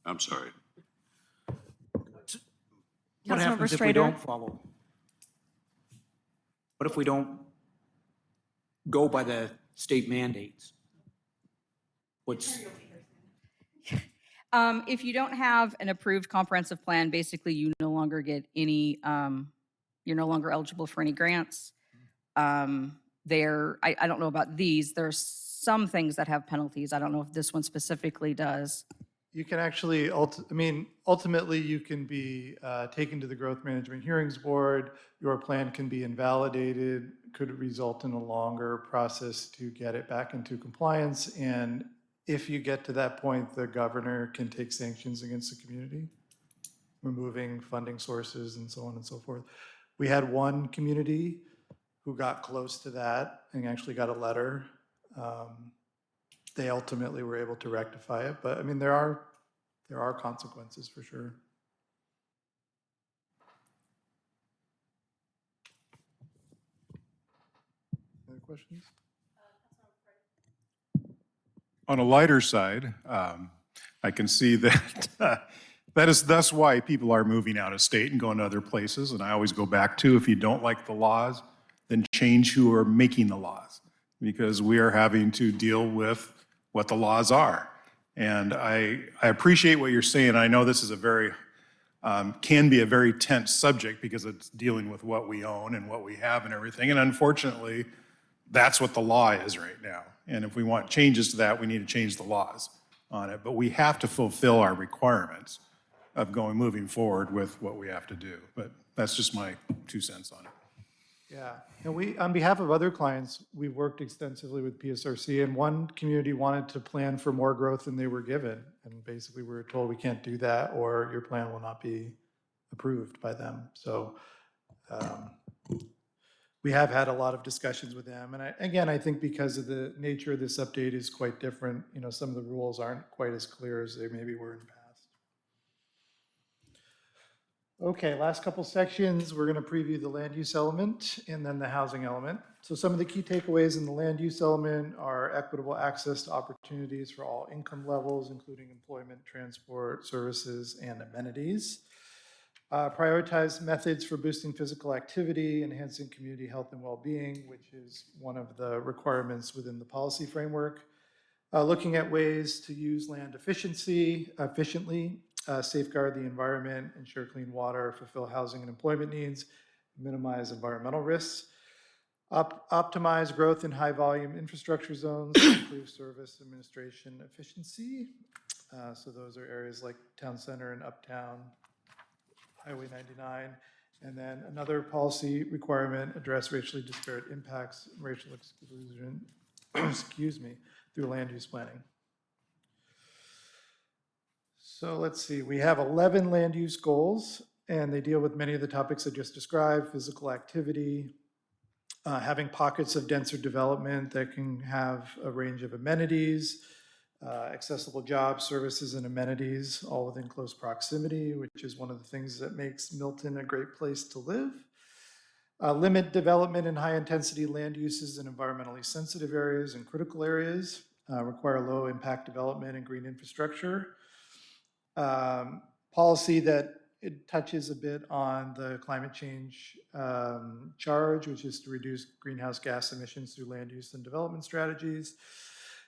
I'm sorry. What Councilmember happens if we Strader? don't follow? What if we don't go by the state mandates? If you don't have an approved comprehensive plan, basically you no longer get any, you're no longer eligible for any grants. I don't know about these. There's some things that have penalties. I don't know if this one specifically does. you can actually, ultimately, you can be taken to the Growth Management Hearings Board. Your plan can be invalidated, could result in a longer process to get it back into compliance. And if you get to that point, the governor can take sanctions against the community, removing funding sources and so on and so forth. We had one community who got close to that and actually got a letter. They ultimately were able to rectify it, but I mean, there are consequences for sure. Other questions? On a lighter side, I can see that that is thus why people are moving out of state and going to other places. And I always go back to, if you don't like the laws, then change who are making the laws, because we are having to deal with what the laws are. And I appreciate what you're saying. I know this is a very, can be a very tense subject because it's dealing with what we own and what we have and everything. And unfortunately, that's what the law is right now. And if we want changes to that, we need to change the laws on it. But we have to fulfill our requirements of moving forward with what we have to do. But that's just my 2 cents on it. Yeah, and we, on behalf of other clients, we've worked extensively with PSRC, and one community wanted to plan for more growth than they were given. And basically, we were told we can't do that, or your plan will not be approved by them. So we have had a lot of discussions with them. And again, I think because of the nature of this update is quite different, some of the rules aren't quite as clear as they maybe were in the past. Okay, last couple sections, we're going to preview the land use element and then the housing element. So some of the key takeaways in the land use element are equitable access to opportunities for all income levels, including employment, transport, services, and amenities. Prioritize methods for boosting physical activity, enhancing community health and well-being, which is one of the requirements within the policy framework. Looking at ways to use land efficiently, safeguard the environment, ensure clean water, fulfill housing and employment needs, minimize environmental risks. Optimize growth in high-volume infrastructure zones, improve service administration efficiency. So those are areas like Town Center and Uptown, Highway 99. And then another policy requirement, address racially disparate impacts, racial exclusion, excuse me, through land use planning. So let's see, we have 11 land use goals, and they deal with many of the topics I just described: physical activity, having pockets of denser development that can have a range of amenities, accessible jobs, services, and amenities, all within close proximity, which is one of the things that makes Milton a great place to live. Limit development in high-intensity land uses in environmentally sensitive areas and critical areas. Require low-impact development and green infrastructure. Policy that it touches a bit on the climate change charge, which is to reduce greenhouse gas emissions through land use and development strategies.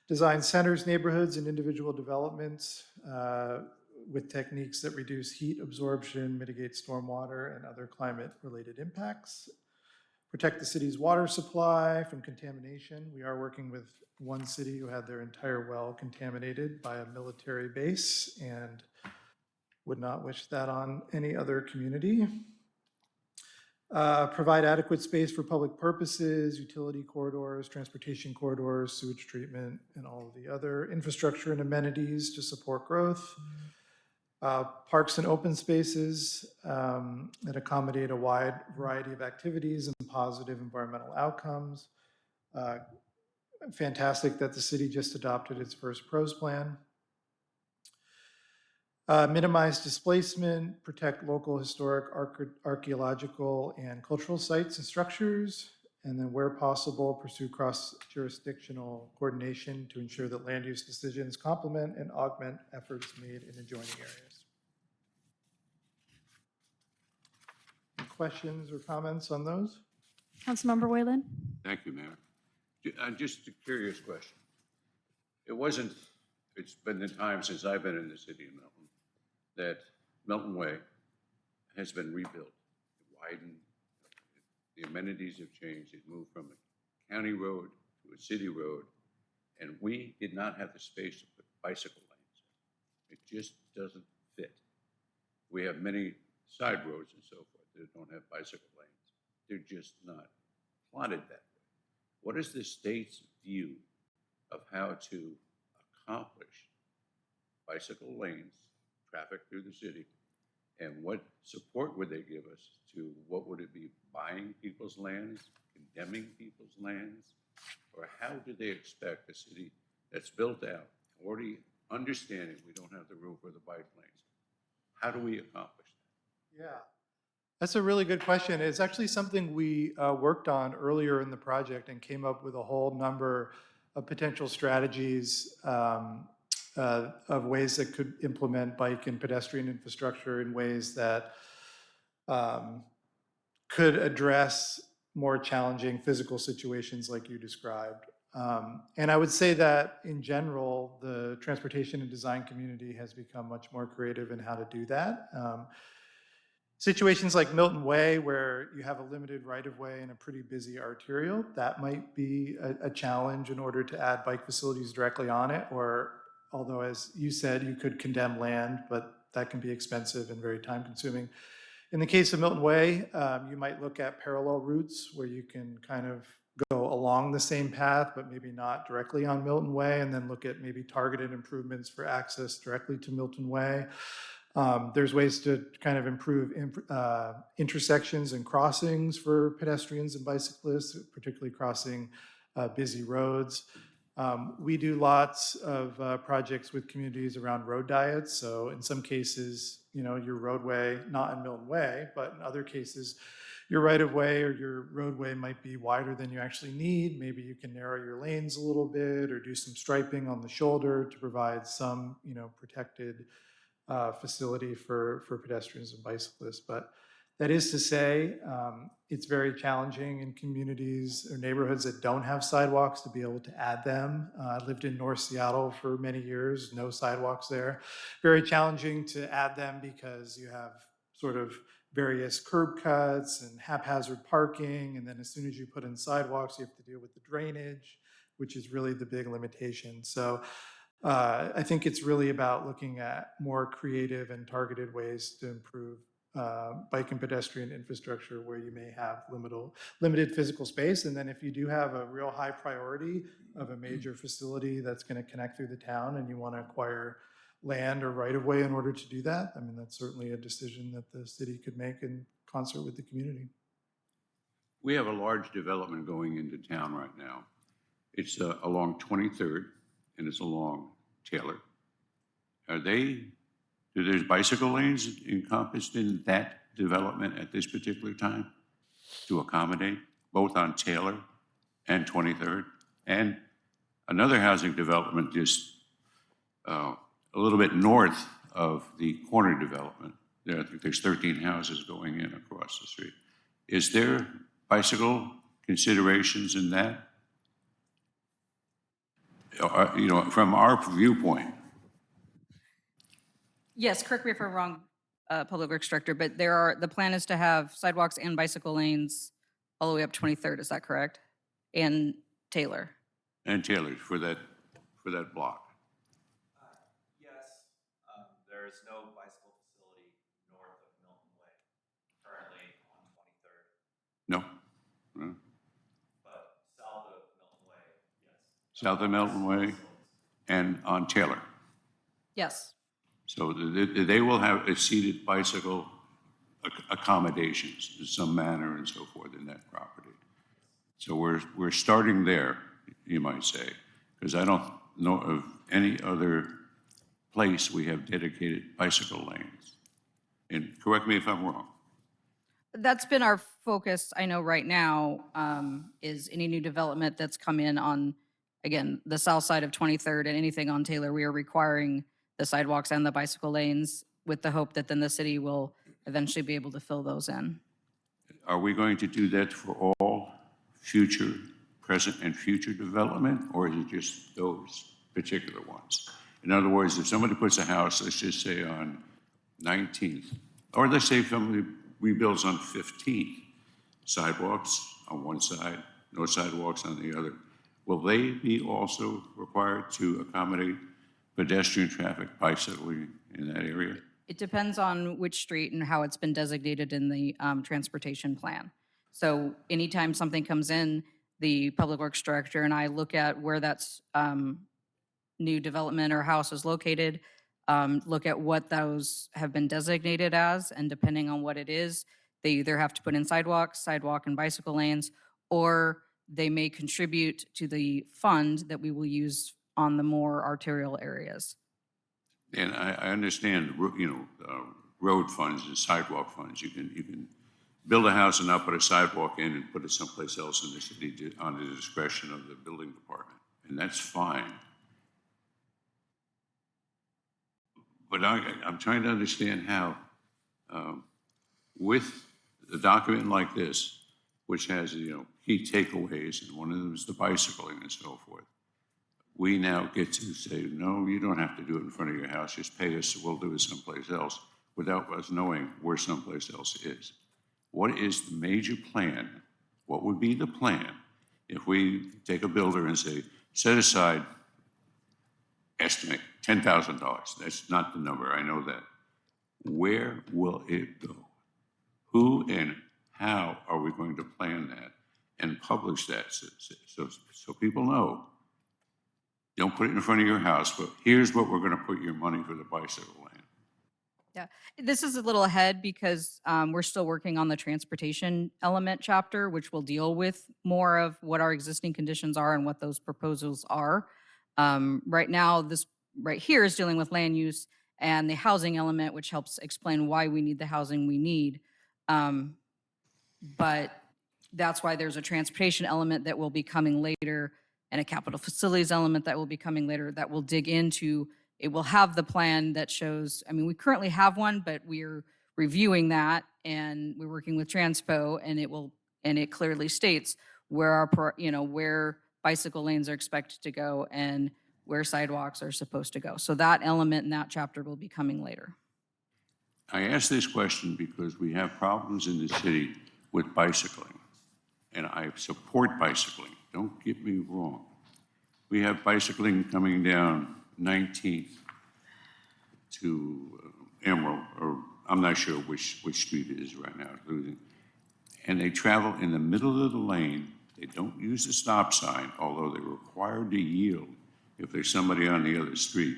Design centers, neighborhoods, and individual developments with techniques that reduce heat absorption, mitigate stormwater, and other climate-related impacts. Protect the city's water supply from contamination. We are working with one city who had their entire well contaminated by a military base, and would not wish that on any other community. Provide adequate space for public purposes, utility corridors, transportation corridors, sewage treatment, and all of the other infrastructure and amenities to support growth. Parks and open spaces that accommodate a wide variety of activities and positive environmental outcomes. Fantastic that the city just adopted its first PROS plan. Minimize displacement, protect local historic, archaeological, and cultural sites and structures, and then where possible, pursue cross-jurisdictional coordination to ensure that land use decisions complement and augment efforts made in adjoining areas. Any questions or comments on those? Councilmember Whalen? Thank you, Mayor. Just a curious question. It's been the time since I've been in the city of Milton that Milton Way has been rebuilt, widened, the amenities have changed. It moved from a county road to a city road, and we did not have the space to put bicycle lanes. It just doesn't fit. We have many side roads and so forth that don't have bicycle lanes. They're just not plotted that way. What is the state's view of how to accomplish bicycle lanes, traffic through the city, and what support would they give us to what would it be, buying people's lands, condemning people's lands, or how do they expect a city that's built out, already understanding we don't have the room for the bike lanes? How do we accomplish that? Yeah, that's a really good question. It's actually something we worked on earlier in the project and came up with a whole number of potential strategies of ways that could implement bike and pedestrian infrastructure in ways that could address more challenging physical situations like you described. And I would say that in general, the transportation and design community has become much more creative in how to do that. Situations like Milton Way, where you have a limited right-of-way and a pretty busy arterial, that might be a challenge in order to add bike facilities directly on it, or although, as you said, you could condemn land, but that can be expensive and very time-consuming. In the case of Milton Way, you might look at parallel routes where you can kind of go along the same path, but maybe not directly on Milton Way, and then look at maybe targeted improvements for access directly to Milton Way. There's ways to kind of improve intersections and crossings for pedestrians and bicyclists, particularly crossing busy roads. We do lots of projects with communities around road diets. So in some cases, you know, your roadway, not in Milton Way, but in other cases, your right-of-way or your roadway might be wider than you actually need. Maybe you can narrow your lanes a little bit or do some striping on the shoulder to provide some, protected facility for pedestrians and bicyclists. But that is to say, it's very challenging in communities or neighborhoods that don't have sidewalks to be able to add them. I lived in North Seattle for many years, no sidewalks there. Very challenging to add them because you have sort of various curb cuts and haphazard parking. And then as soon as you put in sidewalks, you have to deal with the drainage, which is really the big limitation. So I think it's really about looking at more creative and targeted ways to improve bike and pedestrian infrastructure where you may have limited physical space. And then if you do have a real high priority of a major facility that's going to connect through the town and you want to acquire land or right of way in order to do that, I mean, that's certainly a decision that the city could make in concert with the community. We have a large development going into town right now. It's along 23rd and it's along Taylor. Do there's bicycle lanes encompassed in that development at this particular time to accommodate both on Taylor and 23rd? And another housing development just a little bit north of the corner development. I think there's 13 houses going in across the street. Is there bicycle considerations in that? From our viewpoint, Yes, correct me if I'm wrong, Public Works Director, but the plan is to have sidewalks and bicycle lanes all the way up 23rd, is that correct? And Taylor? and Taylor for that block. Yes, there is no bicycle facility north of Milton Way, currently on 23rd, No? No? but south of Milton Way, yes. South of Milton Way and on Taylor. Yes. So they will have a seated bicycle accommodations in some manner and so forth in that property. So we're starting there, you might say, because I don't know of any other place we have dedicated bicycle lanes. And correct me if I'm wrong. That's been our focus, I know right now, is any new development that's come in on, again, the south side of 23rd and anything on Taylor, we are requiring the sidewalks and the bicycle lanes with the hope that then the city will eventually be able to fill those in. Are we going to do that for all future, present and future development, or is it just those particular ones? In other words, if somebody puts a house, let's just say on 19th, or let's say somebody rebuilds on 15th, sidewalks on one side, no sidewalks on the other, will they be also required to accommodate pedestrian traffic, bicycling in that area? It depends on which street and how it's been designated in the transportation plan. So anytime something comes in, the Public Works Director and I look at where that's new development or house is located, look at what those have been designated as, and depending on what it is, they either have to put in sidewalk and bicycle lanes, or they may contribute to the fund that we will use on the more arterial areas. And I understand, road funds and sidewalk funds. You can build a house and not put a sidewalk in and put it someplace else in the city on the discretion of the building department, and that's fine. But I'm trying to understand how, with a document like this, which has, key takeaways, and one of them is the bicycling and so forth, we now get to say, no, you don't have to do it in front of your house, just pay us, we'll do it someplace else, without us knowing where someplace else is. What is the major plan? What would be the plan if we take a builder and say, set aside, estimate, $10,000. That's not the number, I know that. Where will it go? Who and how are we going to plan that and publish that so people know? Don't put it in front of your house, but here's what we're going to put your money for the bicycle lane. Yeah, this is a little ahead because we're still working on the transportation element chapter, which will deal with more of what our existing conditions are and what those proposals are. Right now, this right here is dealing with land use and the housing element, which helps explain why we need the housing we need. but that's why there's a transportation element that will be coming later and a capital facilities element that will be coming later that will dig into, it will have the plan that shows, I mean, we currently have one, but we're reviewing that and we're working with Transpo and it clearly states where where bicycle lanes are expected to go and where sidewalks are supposed to go. So that element in that chapter will be coming later. I ask this question because we have problems in the city with bicycling, and I support bicycling. Don't get me wrong. We have bicycling coming down 19th to Emerald, or I'm not sure which street it is right now, and they travel in the middle of the lane. They don't use the stop sign, although they're required to yield if there's somebody on the other street.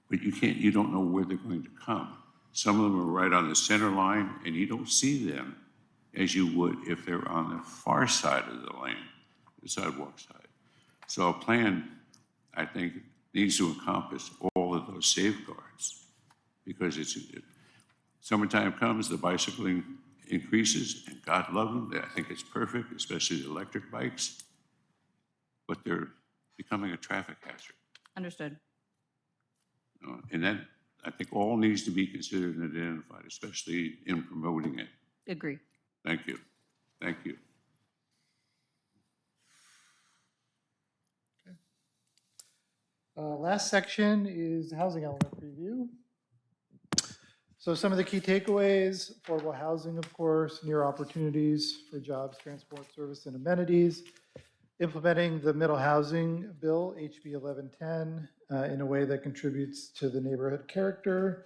But you don't know where they're going to come. Some of them are right on the center line, and you don't see them as you would if they're on the far side of the lane, the sidewalk side. So a plan, I think, needs to encompass all of those safeguards, because summertime comes, the bicycling increases, and God love them, I think it's perfect, especially the electric bikes, but they're becoming a traffic hazard. Understood. And that, I think, all needs to be considered and identified, especially in promoting it. Agree. Thank you. Thank you. Last section is housing element preview. So some of the key takeaways: affordable housing, of course, near opportunities for jobs, transport, service, and amenities. Implementing the middle housing bill, HB 1110, in a way that contributes to the neighborhood character.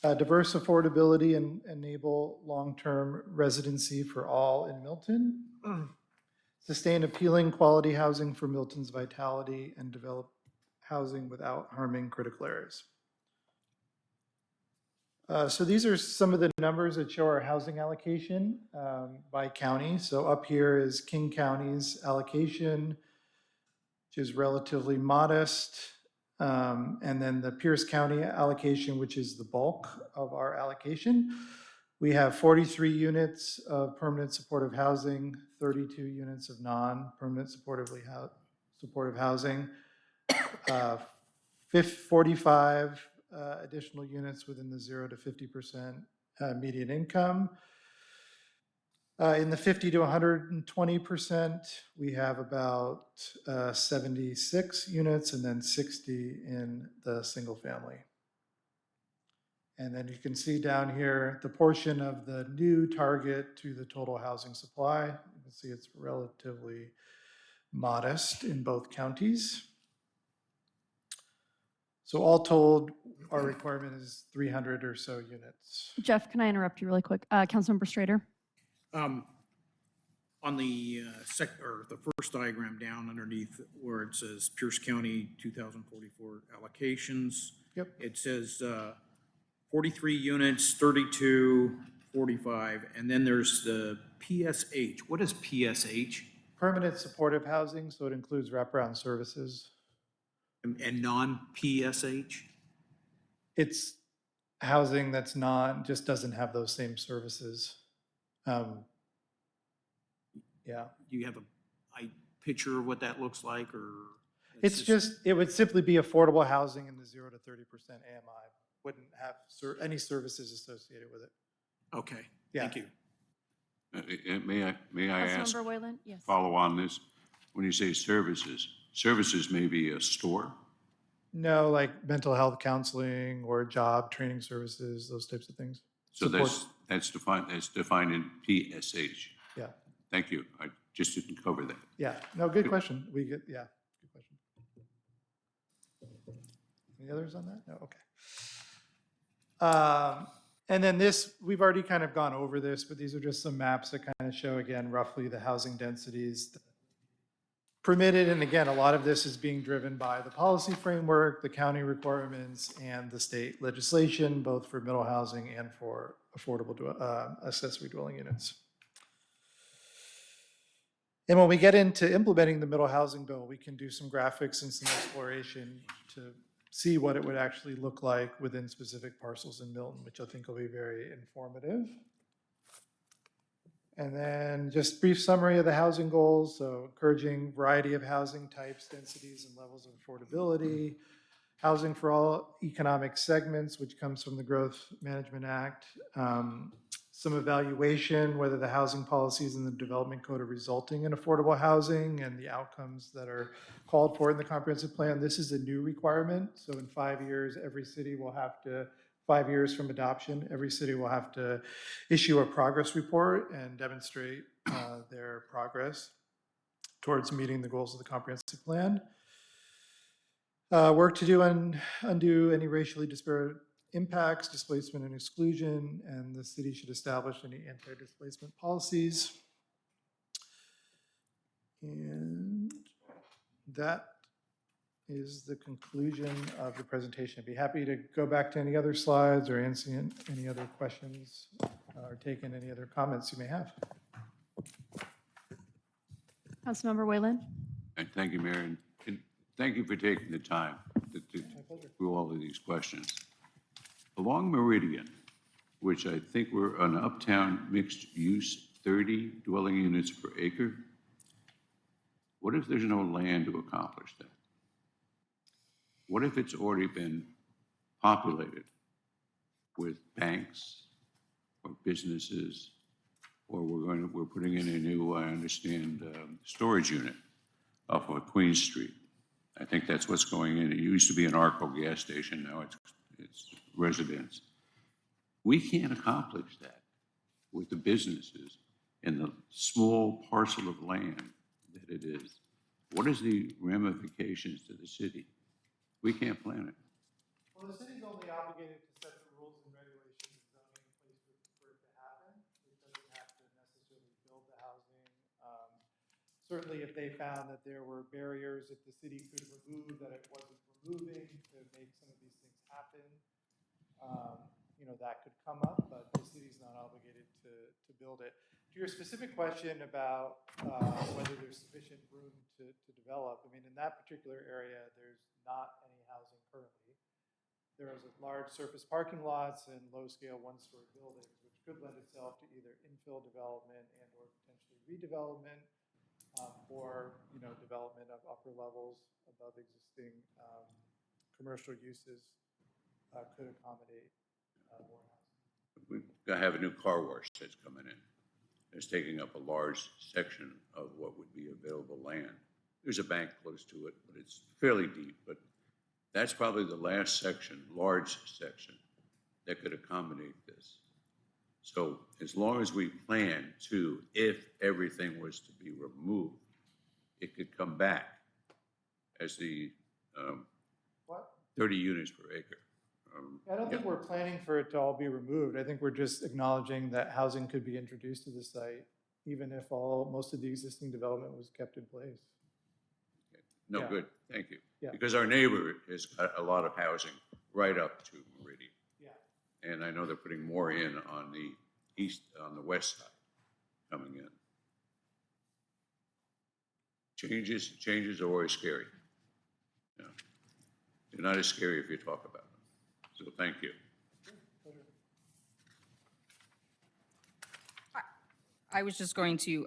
Diverse affordability and enable long-term residency for all in Milton. Sustain appealing quality housing for Milton's vitality and develop housing without harming critical areas. So these are some of the numbers that show our housing allocation by county. So up here is King County's allocation, which is relatively modest. And then the Pierce County allocation, which is the bulk of our allocation. We have 43 units of permanent supportive housing, 32 units of non-permanent supportive housing, 45 additional units within the 0 to 50% median income. In the 50 to 120%, we have about 76 units and then 60 in the single family. And then you can see down here the portion of the new target to the total housing supply. You can see it's relatively modest in both counties. So all told, our requirement is 300 or so units. Jeff, can I interrupt you really quick? Councilmember Strader? On the the first diagram down underneath where it says Pierce County 2044 allocations. Yep. It says 43 units, 32, 45, and then there's the PSH. What is PSH? Permanent supportive housing, so it includes wraparound services. And non-PSH? It's housing that's just doesn't have those same services. Yeah. Do you have a picture of what that looks like, or? It would simply be affordable housing in the 0 to 30% AMI. Wouldn't have any services associated with it. Okay, Yeah. thank you. May I ask, Councilmember Wayland? Yes. follow on this? When you say services may be a store? No, like mental health counseling or job training services, those types of things. So Support. that's defined in PSH. Yeah, Thank you. I just didn't cover that. yeah. No, good question. Good question. Any others on that? No, okay. And then this, we've already kind of gone over this, but these are just some maps that kind of show, again, roughly the housing densities permitted. And again, a lot of this is being driven by the policy framework, the county requirements, and the state legislation, both for middle housing and for affordable accessory dwelling units. And when we get into implementing the middle housing bill, we can do some graphics and some exploration to see what it would actually look like within specific parcels in Milton, which I think will be very informative. And then just brief summary of the housing goals. So encouraging variety of housing types, densities, and levels of affordability. Housing for all economic segments, which comes from the Growth Management Act. Some evaluation, whether the housing policies in the development code are resulting in affordable housing and the outcomes that are called for in the comprehensive plan. This is a new requirement. So in 5 years, every city will have to, 5 years from adoption, every city will have to issue a progress report and demonstrate their progress towards meeting the goals of the comprehensive plan. Work to do and undo any racially disparate impacts, displacement and exclusion, and the city should establish any anti-displacement policies. And that is the conclusion of the presentation. I'd be happy to go back to any other slides or answer any other questions or take in any other comments you may have. Councilmember Whalen? And thank you, Mayor, and thank you for taking the time to pleasure. through all of these questions. Along Meridian, which I think we're an uptown mixed use, 30 dwelling units per acre. What if there's no land to accomplish that? What if it's already been populated with banks or businesses, or we're putting in a new, I understand, storage unit off of Queen Street? I think that's what's going in. It used to be an Arco gas station, now it's residence. We can't accomplish that with the businesses and the small parcel of land that it is. What is the ramifications to the city? We can't plan it. Well, the city's only obligated to set the rules and regulations and zoning in place for it to happen. It doesn't have to necessarily build the housing. Certainly, if they found that there were barriers that the city could remove, that it wasn't removing to make some of these things happen, that could come up, but the city's not obligated to build it. To your specific question about whether there's sufficient room to develop, I mean, in that particular area, there's not any housing currently. There is large surface parking lots and low-scale one-story buildings, which could lend itself to either infill development and or potentially redevelopment, or development of upper levels above existing commercial uses could accommodate more housing. We've got to have a new car wash that's coming in. It's taking up a large section of what would be available land. There's a bank close to it, but it's fairly deep, but that's probably the last section, large section, that could accommodate this. So as long as we plan to, if everything was to be removed, it could come back as the 30 units per acre. I don't think we're planning for it to all be removed. I think we're just acknowledging that housing could be introduced to the site, even if most of the existing development was kept in place. No, Yeah. good, thank you. Yeah. Because our neighbor has got a lot of housing right up to Meridian. Yeah. And I know they're putting more in on the west side coming in. Changes are always scary. Yeah. They're not as scary if you talk about them. So thank you. I was just going to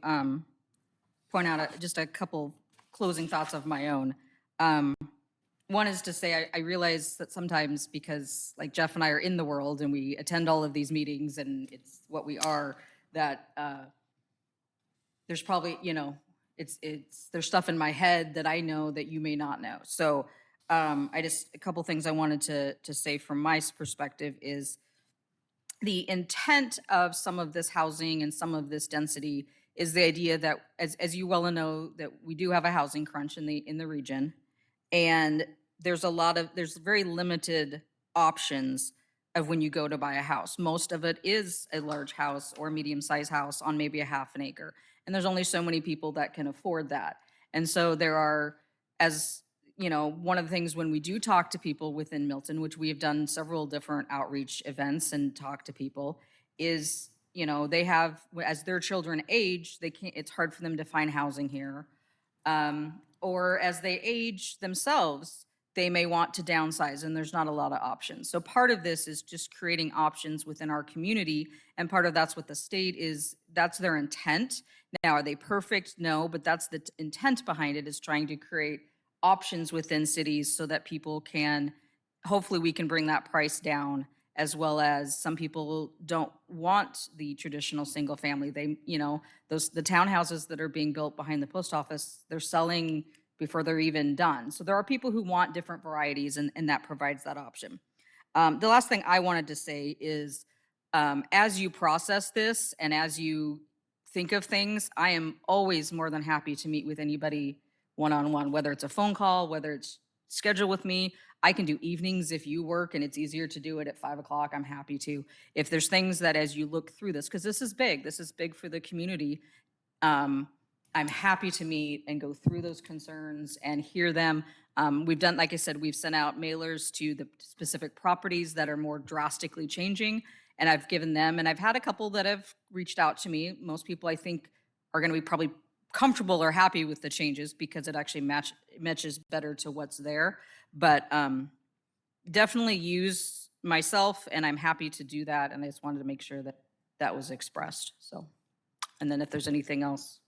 point out just a couple closing thoughts of my own. One is to say I realize that sometimes, because like Jeff and I are in the world and we attend all of these meetings and it's what we are, that there's probably, there's stuff in my head that I know that you may not know. So a couple things I wanted to say from my perspective is the intent of some of this housing and some of this density is the idea that, as you well know, that we do have a housing crunch in the region, and there's very limited options of when you go to buy a house. Most of it is a large house or medium-sized house on maybe a half an acre, and there's only so many people that can afford that. And so there are, one of the things when we do talk to people within Milton, which we have done several different outreach events and talk to people, is, they have, as their children age, it's hard for them to find housing here. Or as they age themselves, they may want to downsize and there's not a lot of options. So part of this is just creating options within our community. And part of that's what the state is, that's their intent. Now, are they perfect? No, but that's the intent behind it, is trying to create options within cities so that people can, hopefully we can bring that price down, as well as some people don't want the traditional single family. They, you know, the townhouses that are being built behind the post office, they're selling before they're even done. So there are people who want different varieties, and that provides that option. The last thing I wanted to say is, as you process this and as you think of things, I am always more than happy to meet with anybody one-on-one, whether it's a phone call, whether it's scheduled with me. I can do evenings if you work and it's easier to do it at 5 o'clock, I'm happy to. If there's things that as you look through this, because this is big for the community, I'm happy to meet and go through those concerns and hear them. We've done, like I said, we've sent out mailers to the specific properties that are more drastically changing, and I've given them, and I've had a couple that have reached out to me. Most people, I think, are going to be probably comfortable or happy with the changes because it actually matches better to what's there. But definitely use myself, and I'm happy to do that, and I just wanted to make sure that that was expressed. So, and then if there's anything else.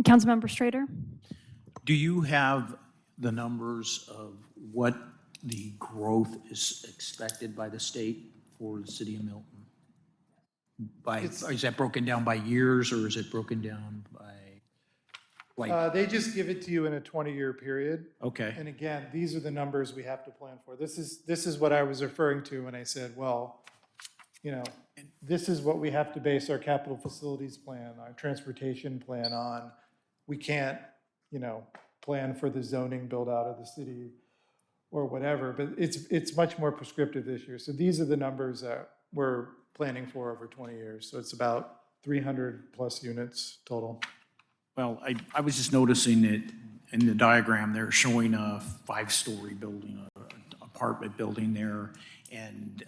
Councilmember Strader? Do you have the numbers of what the growth is expected by the state for the city of Milton? Is that broken down by years, or is it broken down by, like, They just give it to you in a 20-year period. okay, And again, these are the numbers we have to plan for. This is what I was referring to when I said, well, you know, this is what we have to base our capital facilities plan, our transportation plan on. We can't, you know, plan for the zoning build out of the city or whatever, but it's much more prescriptive this year. So these are the numbers that we're planning for over 20 years. So it's about 300 plus units total. well, I was just noticing that in the diagram, they're showing a 5-story building, an apartment building there, and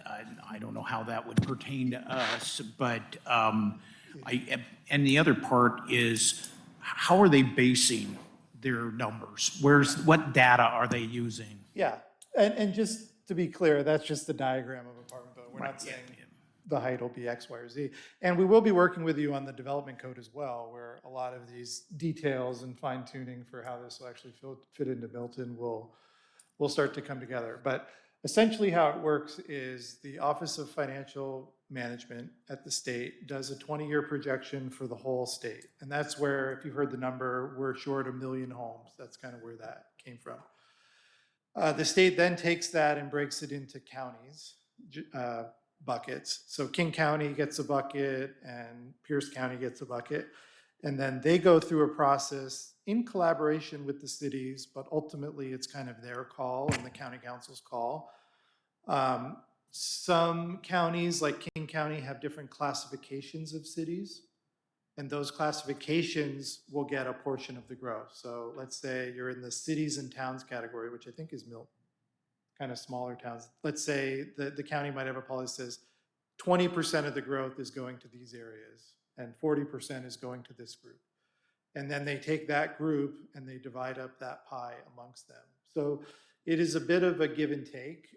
I don't know how that would pertain to us, but and the other part is, how are they basing their numbers? What data are they using? Yeah, and just to be clear, that's just the diagram of apartment building. We're not Right, yeah, saying the height will be X, Y, or Z. And we will be working with you on the development code as well, where a lot of these details and fine tuning for how this will actually fit into Milton will start to come together. But essentially how it works is the Office of Financial Management at the state does a 20-year projection for the whole state. And that's where, if you heard the number, we're short 1 million homes. That's kind of where that came from. The state then takes that and breaks it into counties, buckets. So King County gets a bucket and Pierce County gets a bucket. And then they go through a process in collaboration with the cities, but ultimately it's kind of their call and the county council's call. Some counties, like King County, have different classifications of cities. And those classifications will get a portion of the growth. So let's say you're in the cities and towns category, which I think is Milton, kind of smaller towns. Let's say the county might have a policy that says 20% of the growth is going to these areas and 40% is going to this group. And then they take that group and they divide up that pie amongst them. So it is a bit of a give and take.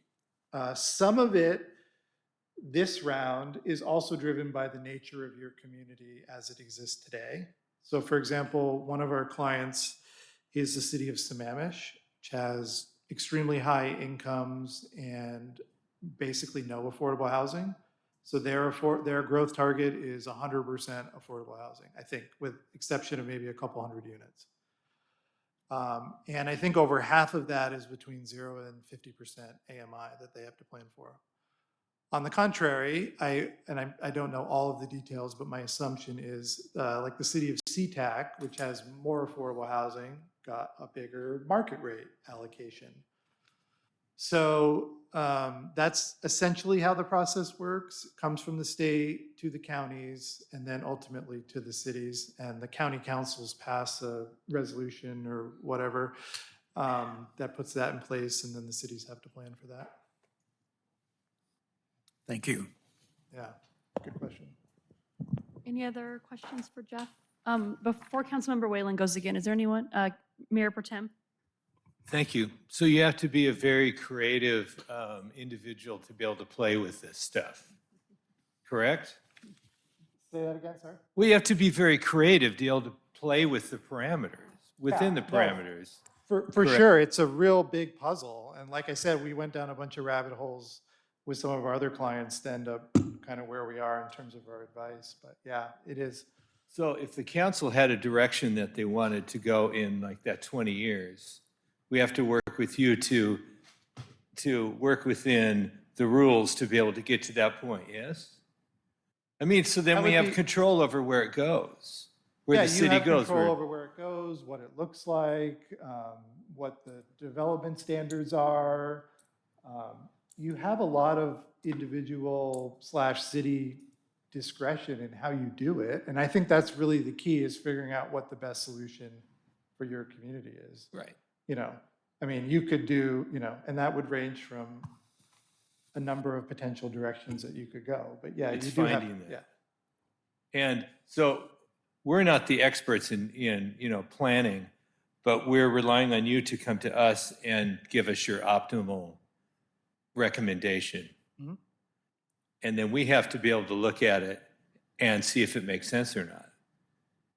Some of it, this round, is also driven by the nature of your community as it exists today. So for example, one of our clients is the city of Sammamish, which has extremely high incomes and basically no affordable housing. So their growth target is 100% affordable housing, I think, with exception of maybe a couple hundred units. And I think over half of that is between 0 and 50% AMI that they have to plan for. On the contrary, I don't know all of the details, but my assumption is like the city of SeaTac, which has more affordable housing, got a bigger market rate allocation. So that's essentially how the process works. It comes from the state to the counties and then ultimately to the cities, and the county councils pass a resolution or whatever that puts that in place, and then the cities have to plan for that. Thank you. Yeah, good question. Any other questions for Jeff? Before Councilmember Whalen goes again, is there anyone, Mayor Pro Tem? Thank you. So you have to be a very creative individual to be able to play with this stuff, correct? Say that again, sorry? Well, you have to be very creative to be able to play with the parameters, within the Yeah, no. parameters. For Correct. sure, it's a real big puzzle. And like I said, we went down a bunch of rabbit holes with some of our other clients to end up kind of where we are in terms of our advice. But yeah, it is. So if the council had a direction that they wanted to go in like that 20 years, we have to work with you to work within the rules to be able to get to that point, yes? I mean, so then That we would have be- control over where it goes, where Yeah, the you city have goes. control where- over where it goes, what it looks like, what the development standards are. You have a lot of individual / city discretion in how you do it. And I think that's really the key, is figuring out what the best solution for your community is. Right. You know, I mean, you could do, and that would range from a number of potential directions that you could go. But yeah, It's you do have, finding that. yeah. And so we're not the experts in planning, but we're relying on you to come to us and give us your optimal recommendation. Mhm. And then we have to be able to look at it and see if it makes sense or not.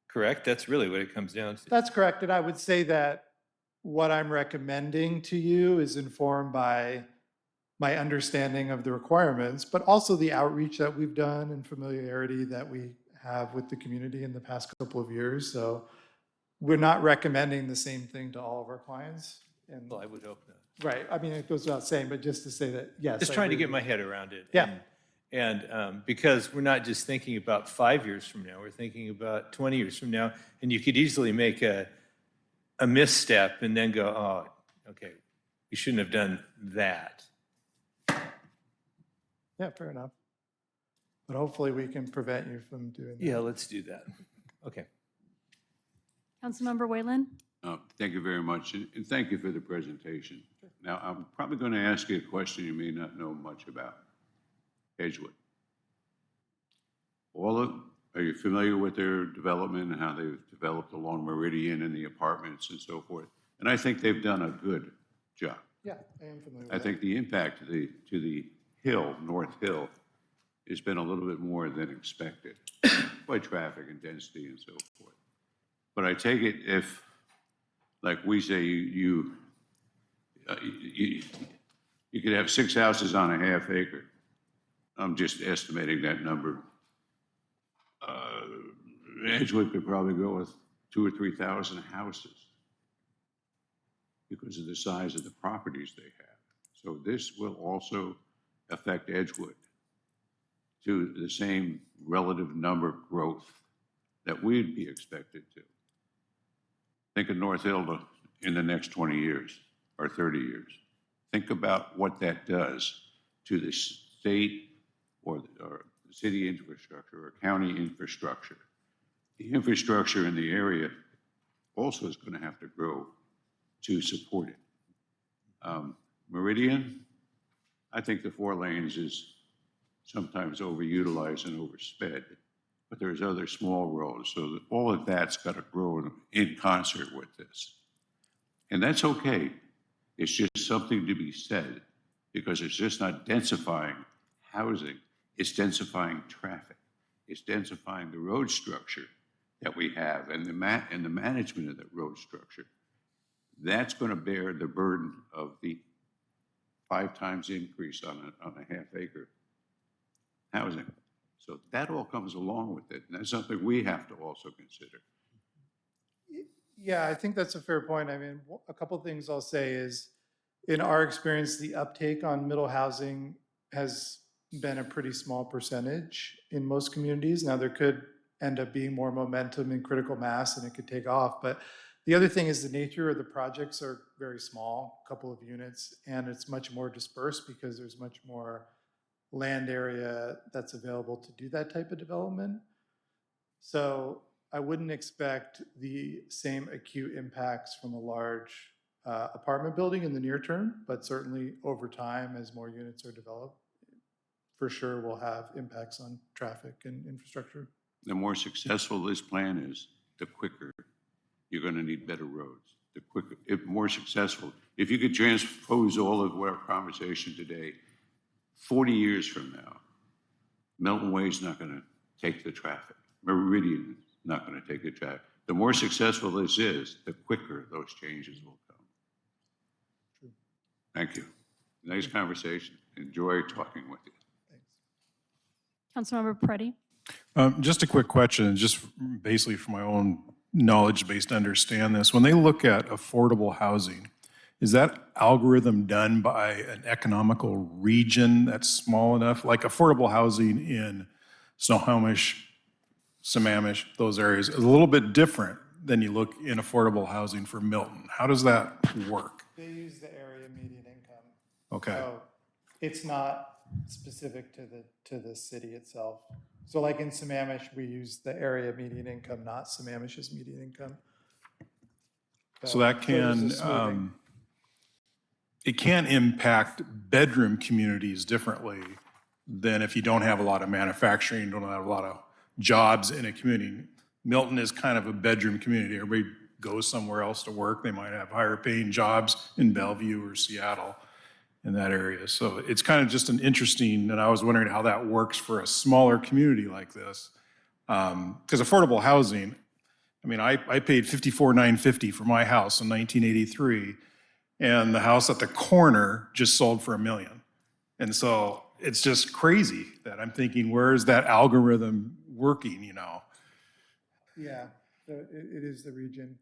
Correct? That's really what it comes down to. That's correct. And I would say that what I'm recommending to you is informed by my understanding of the requirements, but also the outreach that we've done and familiarity that we have with the community in the past couple of years. So we're not recommending the same thing to all of our clients. And, Well, I would hope not. right, I mean, it goes without saying, but just to say that, yes. Just I trying to agree get with my head around it. Yeah. And because we're not just thinking about 5 years from now, we're thinking about 20 years from now. And you could easily make a misstep and then go, oh, okay, we shouldn't have done that. Yeah, fair enough. But hopefully we can prevent you from doing that. Yeah, let's do that. Okay. Councilmember Whalen? Thank you very much, and thank you for the presentation. Now, I'm probably going to ask you a question you may not know much about. Edgewood. Are you familiar with their development and how they've developed along Meridian and the apartments and so forth? And I think they've done a good job. Yeah, I am familiar with I that. think the impact to the hill, North Hill, has been a little bit more than expected by traffic and density and so forth. But I take it if, like we say, you could have 6 houses on a half acre. I'm just estimating that number. Edgewood could probably go with 2,000 or 3,000 houses because of the size of the properties they have. So this will also affect Edgewood to the same relative number growth that we'd be expected to. Think of North Hill in the next 20 years or 30 years. Think about what that does to the state or city infrastructure or county infrastructure. The infrastructure in the area also is going to have to grow to support it. Meridian, I think the 4 lanes is sometimes overutilized and oversped, but there's other small roads, so that all of that's got to grow in concert with this. And that's okay. It's just something to be said, because it's just not densifying housing, it's densifying traffic. It's densifying the road structure that we have and the management of that road structure. That's going to bear the burden of the 5 times increase on a half acre housing. So that all comes along with it, and that's something we have to also consider. Yeah, I think that's a fair point. I mean, a couple of things I'll say is, in our experience, the uptake on middle housing has been a pretty small percentage in most communities. Now, there could end up being more momentum and critical mass, and it could take off. But the other thing is the nature of the projects are very small, a couple of units, and it's much more dispersed because there's much more land area that's available to do that type of development. So I wouldn't expect the same acute impacts from a large apartment building in the near term, but certainly over time, as more units are developed, for sure we'll have impacts on traffic and infrastructure. The more successful this plan is, the quicker you're going to need better roads, the quicker, if more successful. If you could transpose all of our conversation today, 40 years from now, Milton Way is not going to take the traffic. Meridian is not going to take the traffic. The more successful this is, the quicker those changes will come. Thank you. Nice conversation. Enjoy talking with you. Councilmember Peretti? Just a quick question, just basically for my own knowledge base to understand this. When they look at affordable housing, is that algorithm done by an economical region that's small enough? Like affordable housing in Snohomish, Sammamish, those areas is a little bit different than you look in affordable housing for Milton. How does that work? They use the area median income. Okay. So it's not specific to the city itself. So like in Sammamish, we use the area median income, not Sammamish's median income. So that there's a can, smoothing. it can impact bedroom communities differently than if you don't have a lot of manufacturing, don't have a lot of jobs in a community. Milton is kind of a bedroom community. Everybody goes somewhere else to work. They might have higher paying jobs in Bellevue or Seattle in that area. So it's kind of just an interesting, and I was wondering how that works for a smaller community like this. Because affordable housing, I mean, I paid $54,950 for my house in 1983, and the house at the corner just sold for $1 million. And so it's just crazy that I'm thinking, where is that algorithm working, you know? Yeah, so it is the region.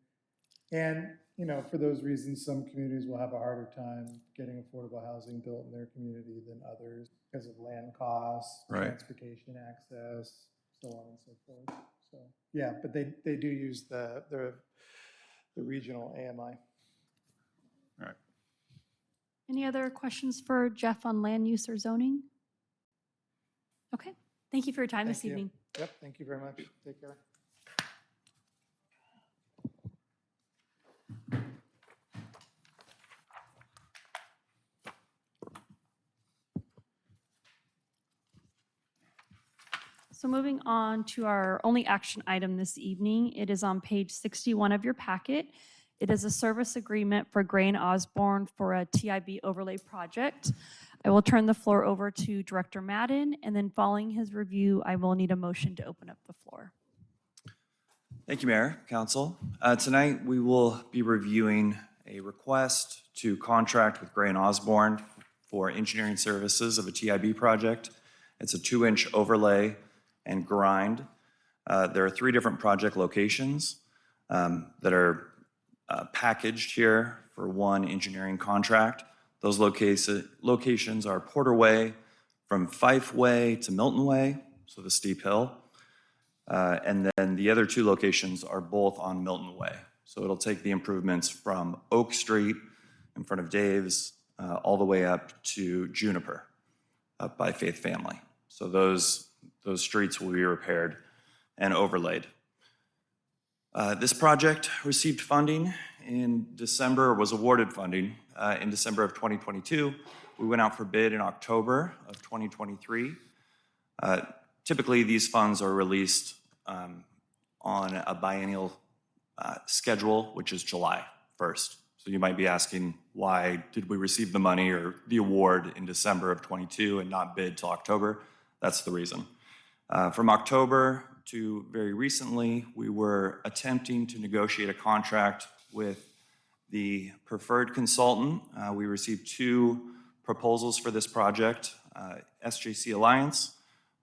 And, you know, for those reasons, some communities will have a harder time getting affordable housing built in their community than others because of land costs, Right. transportation access, so on and so forth. So, yeah, but they do use the regional AMI. All right. Any other questions for Jeff on land use or zoning? Okay, thank you for your time this Thank you. evening. Yep, thank you very much. Take care. So moving on to our only action item this evening, it is on page 61 of your packet. It is a service agreement for Gray and Osborne for a TIB overlay project. I will turn the floor over to Director Madden, and then following his review, I will need a motion to open up the floor. Thank you, Mayor, Council. Tonight, we will be reviewing a request to contract with Gray and Osborne for engineering services of a TIB project. It's a 2-inch overlay and grind. There are 3 different project locations that are packaged here for one engineering contract. Those locations are Porter Way from Fife Way to Milton Way, so the steep hill. And then the other 2 locations are both on Milton Way. So it'll take the improvements from Oak Street in front of Dave's all the way up to Juniper, up by Faith Family. So those streets will be repaired and overlaid. This project received funding in December, was awarded funding in December of 2022. We went out for bid in October of 2023. Typically, these funds are released on a biennial schedule, which is July 1st. So you might be asking, why did we receive the money or the award in December of 22 and not bid till October? That's the reason. From October to very recently, we were attempting to negotiate a contract with the preferred consultant. We received 2 proposals for this project. SJC Alliance,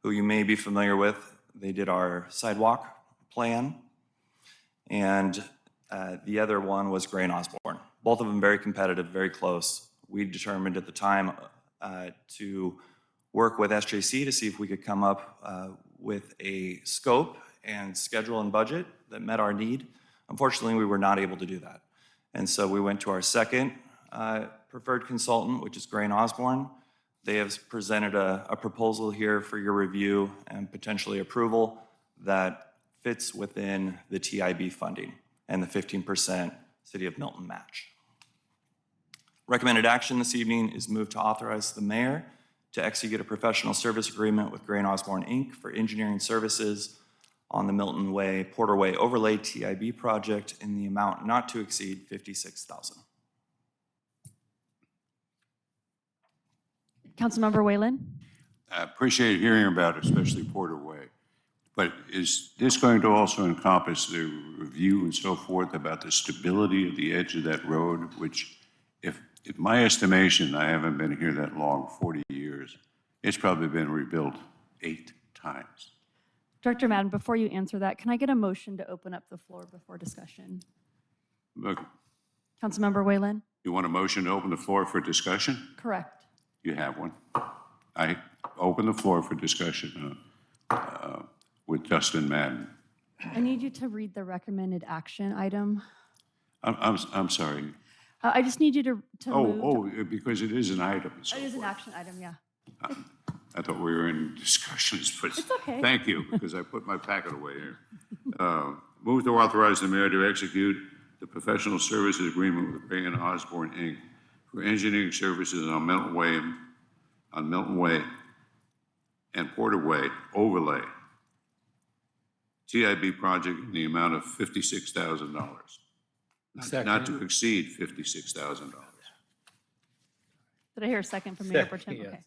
who you may be familiar with, they did our sidewalk plan. And the other one was Gray and Osborne. Both of them very competitive, very close. We determined at the time to work with SJC to see if we could come up with a scope and schedule and budget that met our need. Unfortunately, we were not able to do that. And so we went to our second preferred consultant, which is Gray and Osborne. They have presented a proposal here for your review and potentially approval that fits within the TIB funding and the 15% City of Milton match. Recommended action this evening is move to authorize the mayor to execute a professional service agreement with Gray and Osborne, Inc. for engineering services on the Milton Way, Porter Way Overlay TIB project in the amount not to exceed $56,000. Councilmember Whalen? I appreciate hearing about it, especially Porter Way. But is this going to also encompass the review and so forth about the stability of the edge of that road, which, if my estimation, I haven't been here that long, 40 years, it's probably been rebuilt 8 times. Director Madden, before you answer that, can I get a motion to open up the floor before discussion? Look, Councilmember Whalen? you want a motion to open the floor for discussion? Correct. You have one. I open the floor for discussion with Justin Madden. I need you to read the recommended action item. I'm sorry. I just need you to move. Because it is an item. and so It is an forth. action item, yeah. I thought we were in discussions, but. It's okay. Thank you, because I put my packet away here. Move to authorize the mayor to execute the professional services agreement with Gray and Osborne, Inc. for engineering services on Milton Way and Porter Way overlay TIB project in the amount of $56,000. Not to exceed $56,000. Did I hear a second from Mayor Pro Tem? Second, yes. Okay.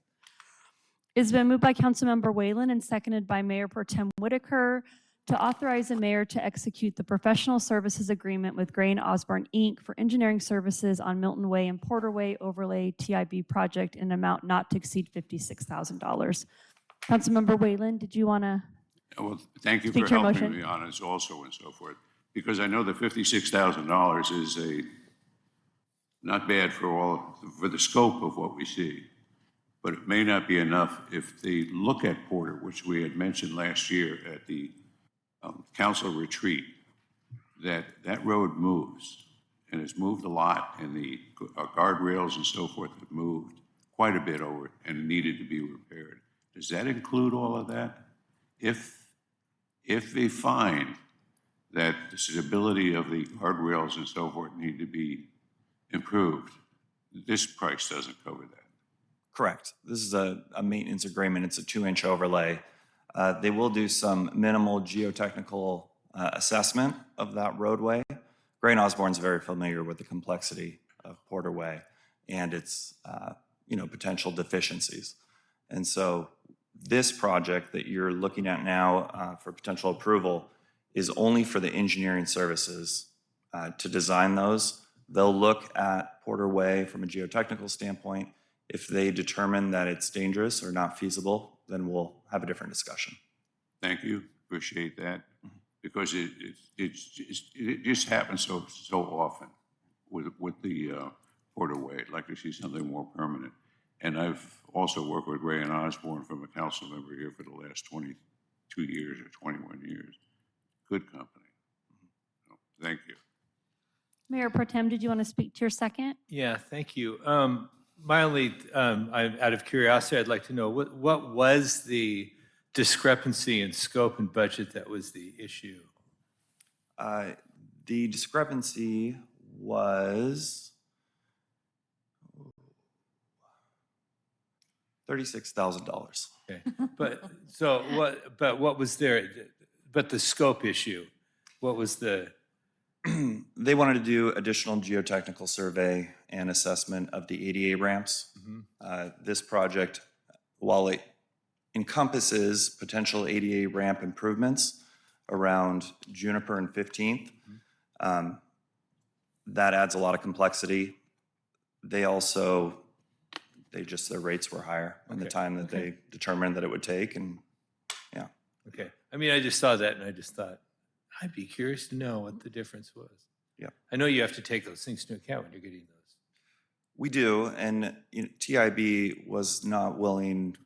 It's been moved by Councilmember Whalen and seconded by Mayor Pro Tem Whitaker to authorize the mayor to execute the professional services agreement with Gray and Osborne, Inc. for engineering services on Milton Way and Porter Way overlay TIB project in an amount not to exceed $56,000. Councilmember Whalen, did you want to? Well, thank you Speak for to your helping motion. me on this also and so forth, because I know the $56,000 is not bad for the scope of what we see, but it may not be enough if they look at Porter, which we had mentioned last year at the council retreat, that road moves, and it's moved a lot, and the guardrails and so forth have moved quite a bit over it and needed to be repaired. Does that include all of that? If they find that the stability of the guardrails and so forth need to be improved, this price doesn't cover that. Correct. This is a maintenance agreement. It's a 2-inch overlay. They will do some minimal geotechnical assessment of that roadway. Gray and Osborne's very familiar with the complexity of Porter Way and its potential deficiencies. And so this project that you're looking at now for potential approval is only for the engineering services to design those. They'll look at Porter Way from a geotechnical standpoint. If they determine that it's dangerous or not feasible, then we'll have a different discussion. Thank you, appreciate that, because it just happens so often with the Porter Way. I'd like to see something more permanent. And I've also worked with Gray and Osborne from a council member here for the last 22 years or 21 years. Good company. Thank you. Mayor Pro Tem, did you want to speak to your second? Yeah, thank you. My only, out of curiosity, I'd like to know, what was the discrepancy in scope and budget that was the issue? The discrepancy was $36,000. Okay, but what was there, but the scope issue, what was the? They wanted to do additional geotechnical survey and assessment of the ADA ramps. This project, while it encompasses potential ADA ramp improvements around Juniper and 15th, that adds a lot of complexity. Their rates were higher in the time that they determined that it would take, and yeah. Okay, I mean, I just saw that and I just thought, I'd be curious to know what the difference was. Yeah. I know you have to take those things into account when you're getting those. We do, and TIB was not willing,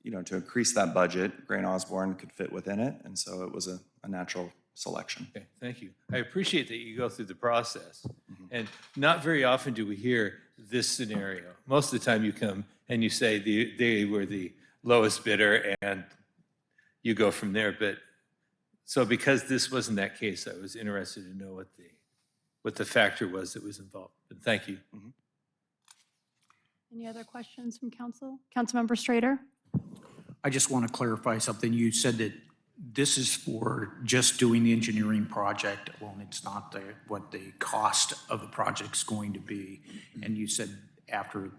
to increase that budget. Gray and Osborne could fit within it, and so it was a natural selection. Okay, thank you. I appreciate that you go through the process. And not very often do we hear this scenario. Most of the time you come and you say they were the lowest bidder and you go from there. But so because this wasn't that case, I was interested to know what the factor was that was involved. But thank you. Any other questions from council? Councilmember Strader? I just want to clarify something. You said that this is for just doing the engineering project alone. It's not what the cost of the project's going to be. And you said after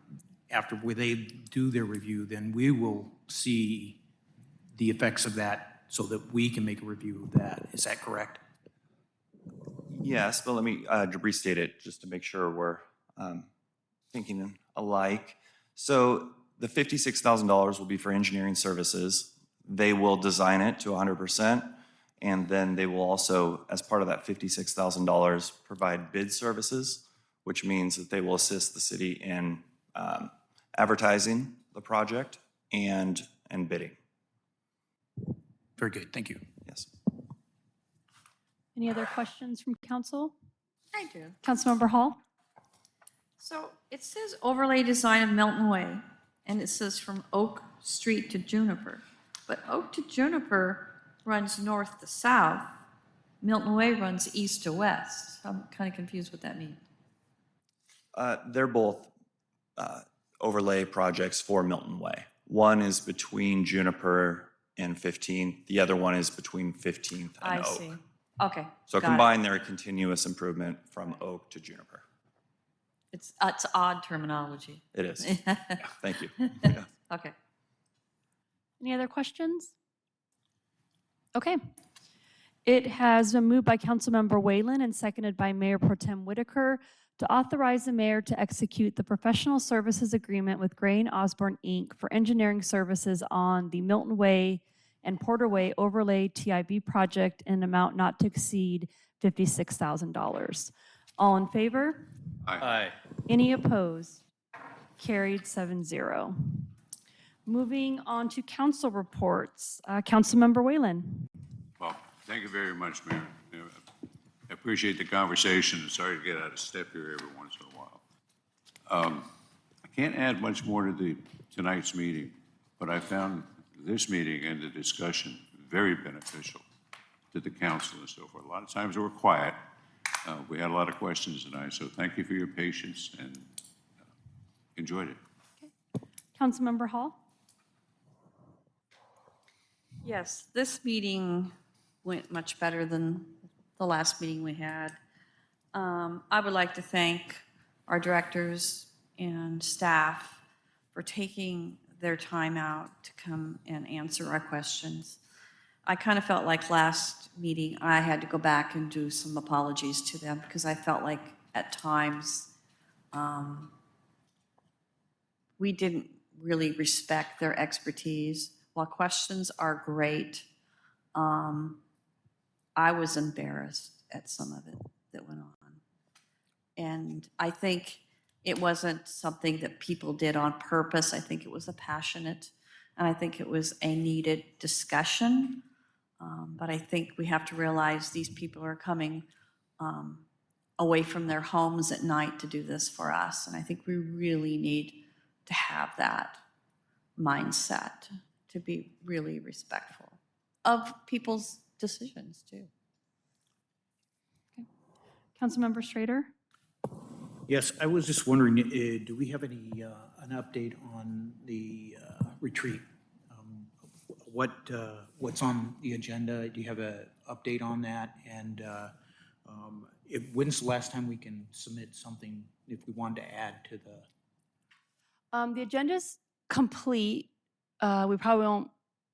they do their review, then we will see the effects of that so that we can make a review of that. Is that correct? Yes, but let me restate it just to make sure we're thinking alike. So the $56,000 will be for engineering services. They will design it to 100%, and then they will also, as part of that $56,000, provide bid services, which means that they will assist the city in advertising the project and bidding. Very good, thank you. Yes. Any other questions from council? I do. Councilmember Hall? So it says overlay design of Milton Way, and it says from Oak Street to Juniper. But Oak to Juniper runs north to south. Milton Way runs east to west. I'm kind of confused what that means. They're both overlay projects for Milton Way. One is between Juniper and 15th. The other one is between 15th and I Oak. see. Okay. So got it. combined, they're a continuous improvement from Oak to Juniper. It's odd terminology. It is. Thank you. Yeah. Okay. Any other questions? Okay. It has been moved by Councilmember Whalen and seconded by Mayor Pro Tem Whitaker to authorize the mayor to execute the professional services agreement with Gray & Osborne, Inc. for engineering services on the Milton Way and Porter Way Overlay TIB project in an amount not to exceed $56,000. All in favor? Aye. Any opposed? Carried 7-0. Moving on to council reports. Councilmember Whalen. Well, thank you very much, Mayor. I appreciate the conversation. Sorry to get out of step here every once in a while. I can't add much more to tonight's meeting, but I found this meeting and the discussion very beneficial to the council and so forth. A lot of times we were quiet. We had a lot of questions tonight, so thank you for your patience and enjoyed it. Councilmember Hall. Yes, this meeting went much better than the last meeting we had. I would like to thank our directors and staff for taking their time out to come and answer our questions. I kind of felt like last meeting I had to go back and do some apologies to them because I felt like at times we didn't really respect their expertise. While questions are great, I was embarrassed at some of it that went on. And I think it wasn't something that people did on purpose. I think it was a passionate, and I think it was a needed discussion. But I think we have to realize these people are coming away from their homes at night to do this for us. And I think we really need to have that mindset to be really respectful of people's decisions too. Councilmember Strader. Yes, I was just wondering, do we have any, an update on the retreat? What's on the agenda? Do you have an update on that? And when's the last time we can submit something if we wanted to add to the? The agenda's complete. We probably won't,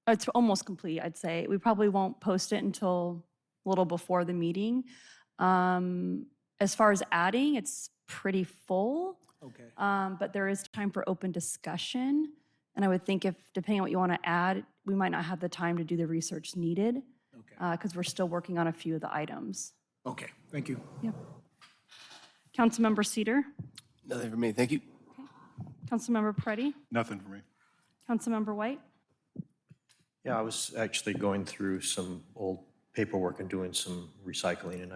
it's almost complete, I'd say. We probably won't post it until a little before the meeting. As far as adding, it's pretty full. Okay. But there is time for open discussion. And I would think if, depending on what you want to add, we might not have the time to do the research needed Okay. because we're still working on a few of the items. Okay, thank you. Yep. Councilmember Cedar. Nothing for me, thank you. Councilmember Preddy. Nothing for me. Councilmember White. Yeah, I was actually going through some old paperwork and doing some recycling, and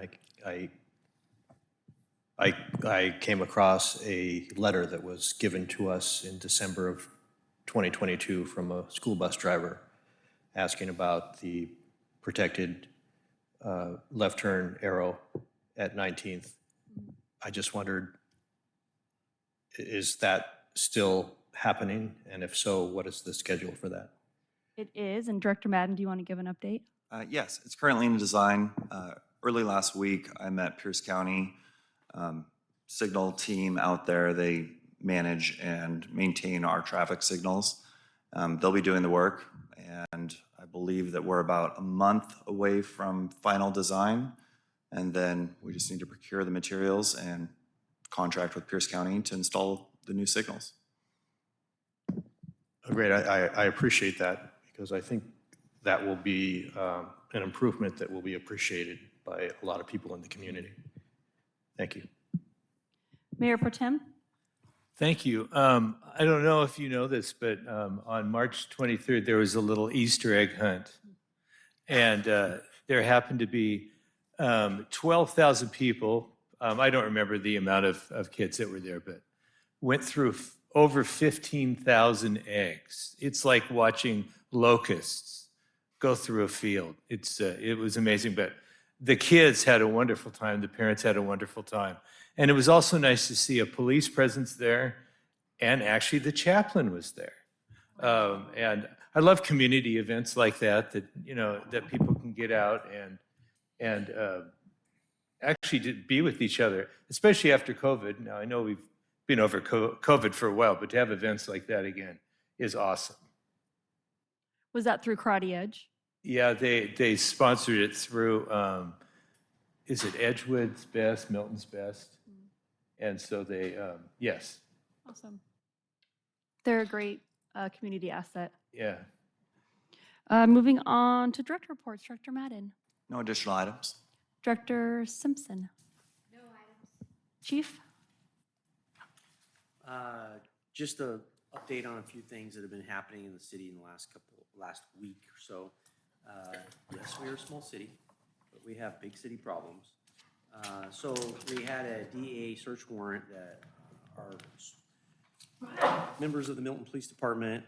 I came across a letter that was given to us in December of 2022 from a school bus driver asking about the protected left turn arrow at 19th. I just wondered, is that still happening? And if so, what is the schedule for that? It is. And Director Madden, do you want to give an update? Yes, it's currently in design. Early last week, I met Pierce County signal team out there. They manage and maintain our traffic signals. They'll be doing the work, and I believe that we're about a month away from final design, and then we just need to procure the materials and contract with Pierce County to install the new signals. Great, I appreciate that because I think that will be an improvement that will be appreciated by a lot of people in the community. Thank you. Mayor Pro Tem? Thank you. I don't know if you know this, but on March 23rd, there was a little Easter egg hunt. And there happened to be 12,000 people. I don't remember the amount of kids that were there, but went through over 15,000 eggs. It's like watching locusts go through a field. It was amazing, but the kids had a wonderful time. The parents had a wonderful time. And it was also nice to see a police presence there, and actually the chaplain was there. And I love community events like that that people can get out and actually be with each other, especially after COVID. Now, I know we've been over COVID for a while, but to have events like that again is awesome. Was that through Karate Edge? Yeah, they sponsored it through, is it Edgewood's Best, Milton's Best? And so they, yes, Awesome. They're a great community asset. yeah. Moving on to director reports, Director Madden. No additional items? Director Simpson. No items. Chief? Just a update on a few things that have been happening in the city in the last week or so. Yes, we are a small city, but we have big city problems. So we had a DEA search warrant that our members of the Milton Police Department,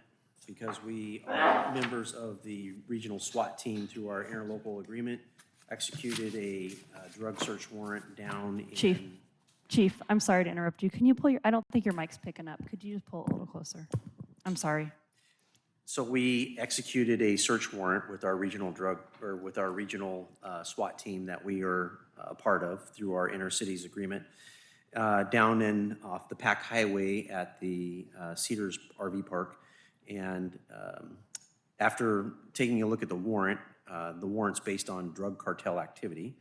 because we are members of the regional SWAT team through our interlocal agreement, executed a drug search warrant down in... Chief, I'm sorry to interrupt you. Can you pull your, I don't think your mic's picking up. Could you just pull it a little closer? I'm sorry. So we executed a search warrant with our regional SWAT team that we are a part of through our intercities agreement down off the Pack Highway at the Cedars RV Park. And after taking a look at the warrant's based on drug cartel activity.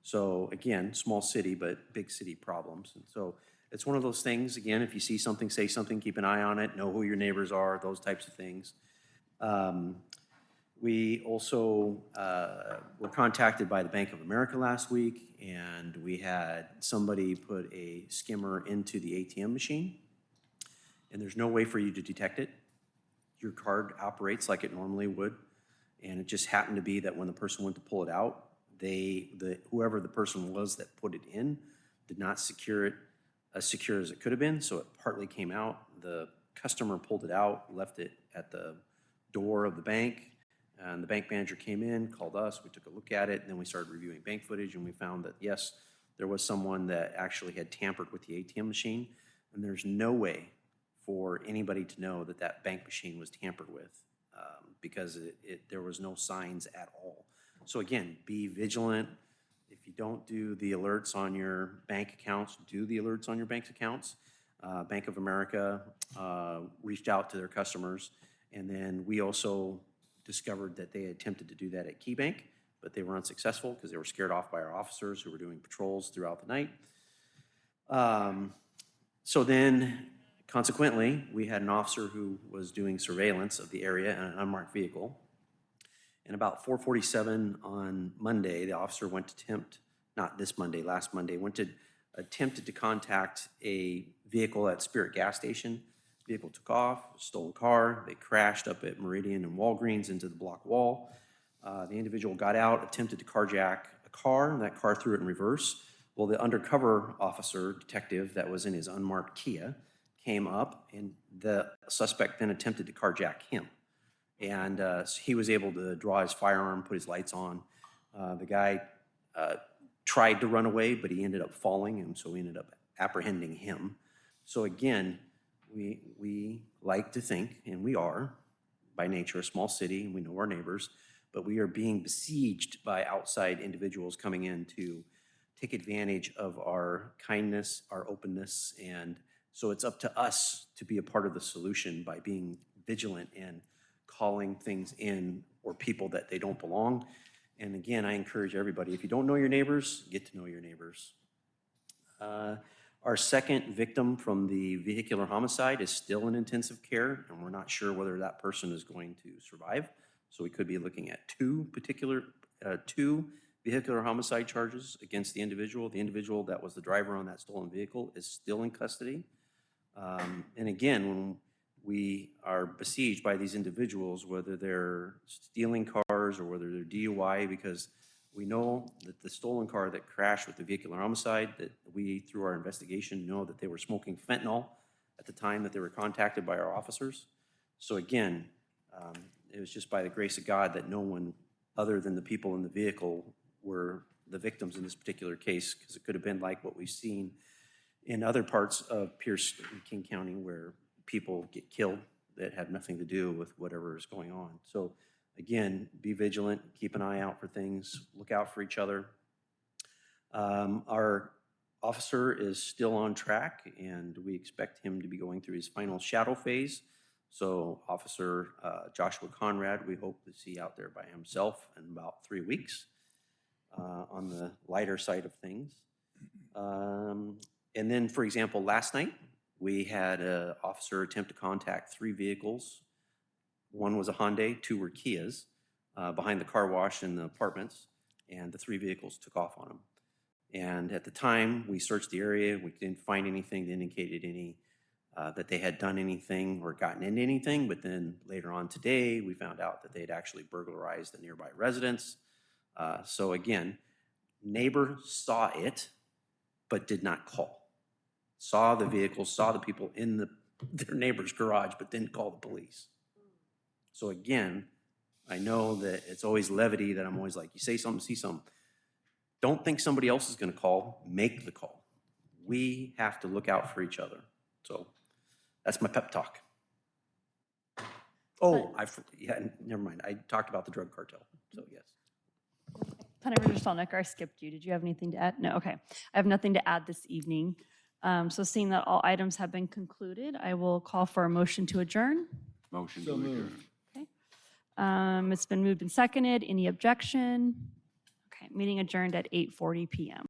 So again, small city, but big city problems. And so it's one of those things, again, if you see something, say something, keep an eye on it, know who your neighbors are, those types of things. We also were contacted by the Bank of America last week, and we had somebody put a skimmer into the ATM machine, and there's no way for you to detect it. Your card operates like it normally would, and it just happened to be that when the person went to pull it out, whoever the person was that put it in did not secure it as secure as it could have been, so it partly came out. The customer pulled it out, left it at the door of the bank, and the bank manager came in, called us, we took a look at it, and then we started reviewing bank footage, and we found that, yes, there was someone that actually had tampered with the ATM machine, and there's no way for anybody to know that that bank machine was tampered with because there was no signs at all. So again, be vigilant. If you don't do the alerts on your bank accounts, do the alerts on your bank accounts. Bank of America reached out to their customers, and then we also discovered that they attempted to do that at KeyBank, but they were unsuccessful because they were scared off by our officers who were doing patrols throughout the night. So then, consequently, we had an officer who was doing surveillance of the area in an unmarked vehicle. And about 4:47 on Monday, the officer went to not this Monday, last Monday, attempted to contact a vehicle at Spirit gas station. Vehicle took off, stolen car. They crashed up at Meridian and Walgreens into the block wall. The individual got out, attempted to carjack a car, and that car threw it in reverse. Well, the undercover officer, detective that was in his unmarked Kia, came up, and the suspect then attempted to carjack him. And he was able to draw his firearm, put his lights on. The guy tried to run away, but he ended up falling, and so we ended up apprehending him. So again, we like to think, and we are, by nature, a small city, and we know our neighbors, but we are being besieged by outside individuals coming in to take advantage of our kindness, our openness, and so it's up to us to be a part of the solution by being vigilant and calling things in or people that they don't belong. And again, I encourage everybody, if you don't know your neighbors, get to know your neighbors. Our second victim from the vehicular homicide is still in intensive care, and we're not sure whether that person is going to survive. So we could be looking at two vehicular homicide charges against the individual. The individual that was the driver on that stolen vehicle is still in custody. And again, when we are besieged by these individuals, whether they're stealing cars or whether they're DUI, because we know that the stolen car that crashed with the vehicular homicide, that we, through our investigation, know that they were smoking fentanyl at the time that they were contacted by our officers. So again, it was just by the grace of God that no one other than the people in the vehicle were the victims in this particular case, because it could have been like what we've seen in other parts of Pierce and King County where people get killed that have nothing to do with whatever is going on. So again, be vigilant, keep an eye out for things, look out for each other. Our officer is still on track, and we expect him to be going through his final shadow phase. So Officer Joshua Conrad, we hope to see out there by himself in about 3 weeks on the lighter side of things. And then, for example, last night, we had an officer attempt to contact 3 vehicles. One was a Hyundai, 2 were Kias, behind the car wash in the apartments, and the 3 vehicles took off on him. And at the time, we searched the area, we didn't find anything that indicated any, that they had done anything or gotten into anything, but then later on today, we found out that they had actually burglarized a nearby residence. So again, neighbor saw it, but did not call. Saw the vehicle, saw the people in their neighbor's garage, but didn't call the police. So again, I know that it's always levity that I'm always like, you say something, see something. Don't think somebody else is gonna call, make the call. We have to look out for each other. So that's my pep talk. Oh, yeah, never mind. I talked about the drug cartel, so yes. Representative Stalnecker, I skipped you. Did you have anything to add? No, okay. I have nothing to add this evening. So seeing that all items have been concluded, I will call for a motion to adjourn. Motion to adjourn. Okay. It's been moved and seconded. Any objection? Okay, meeting adjourned at 8:40 PM.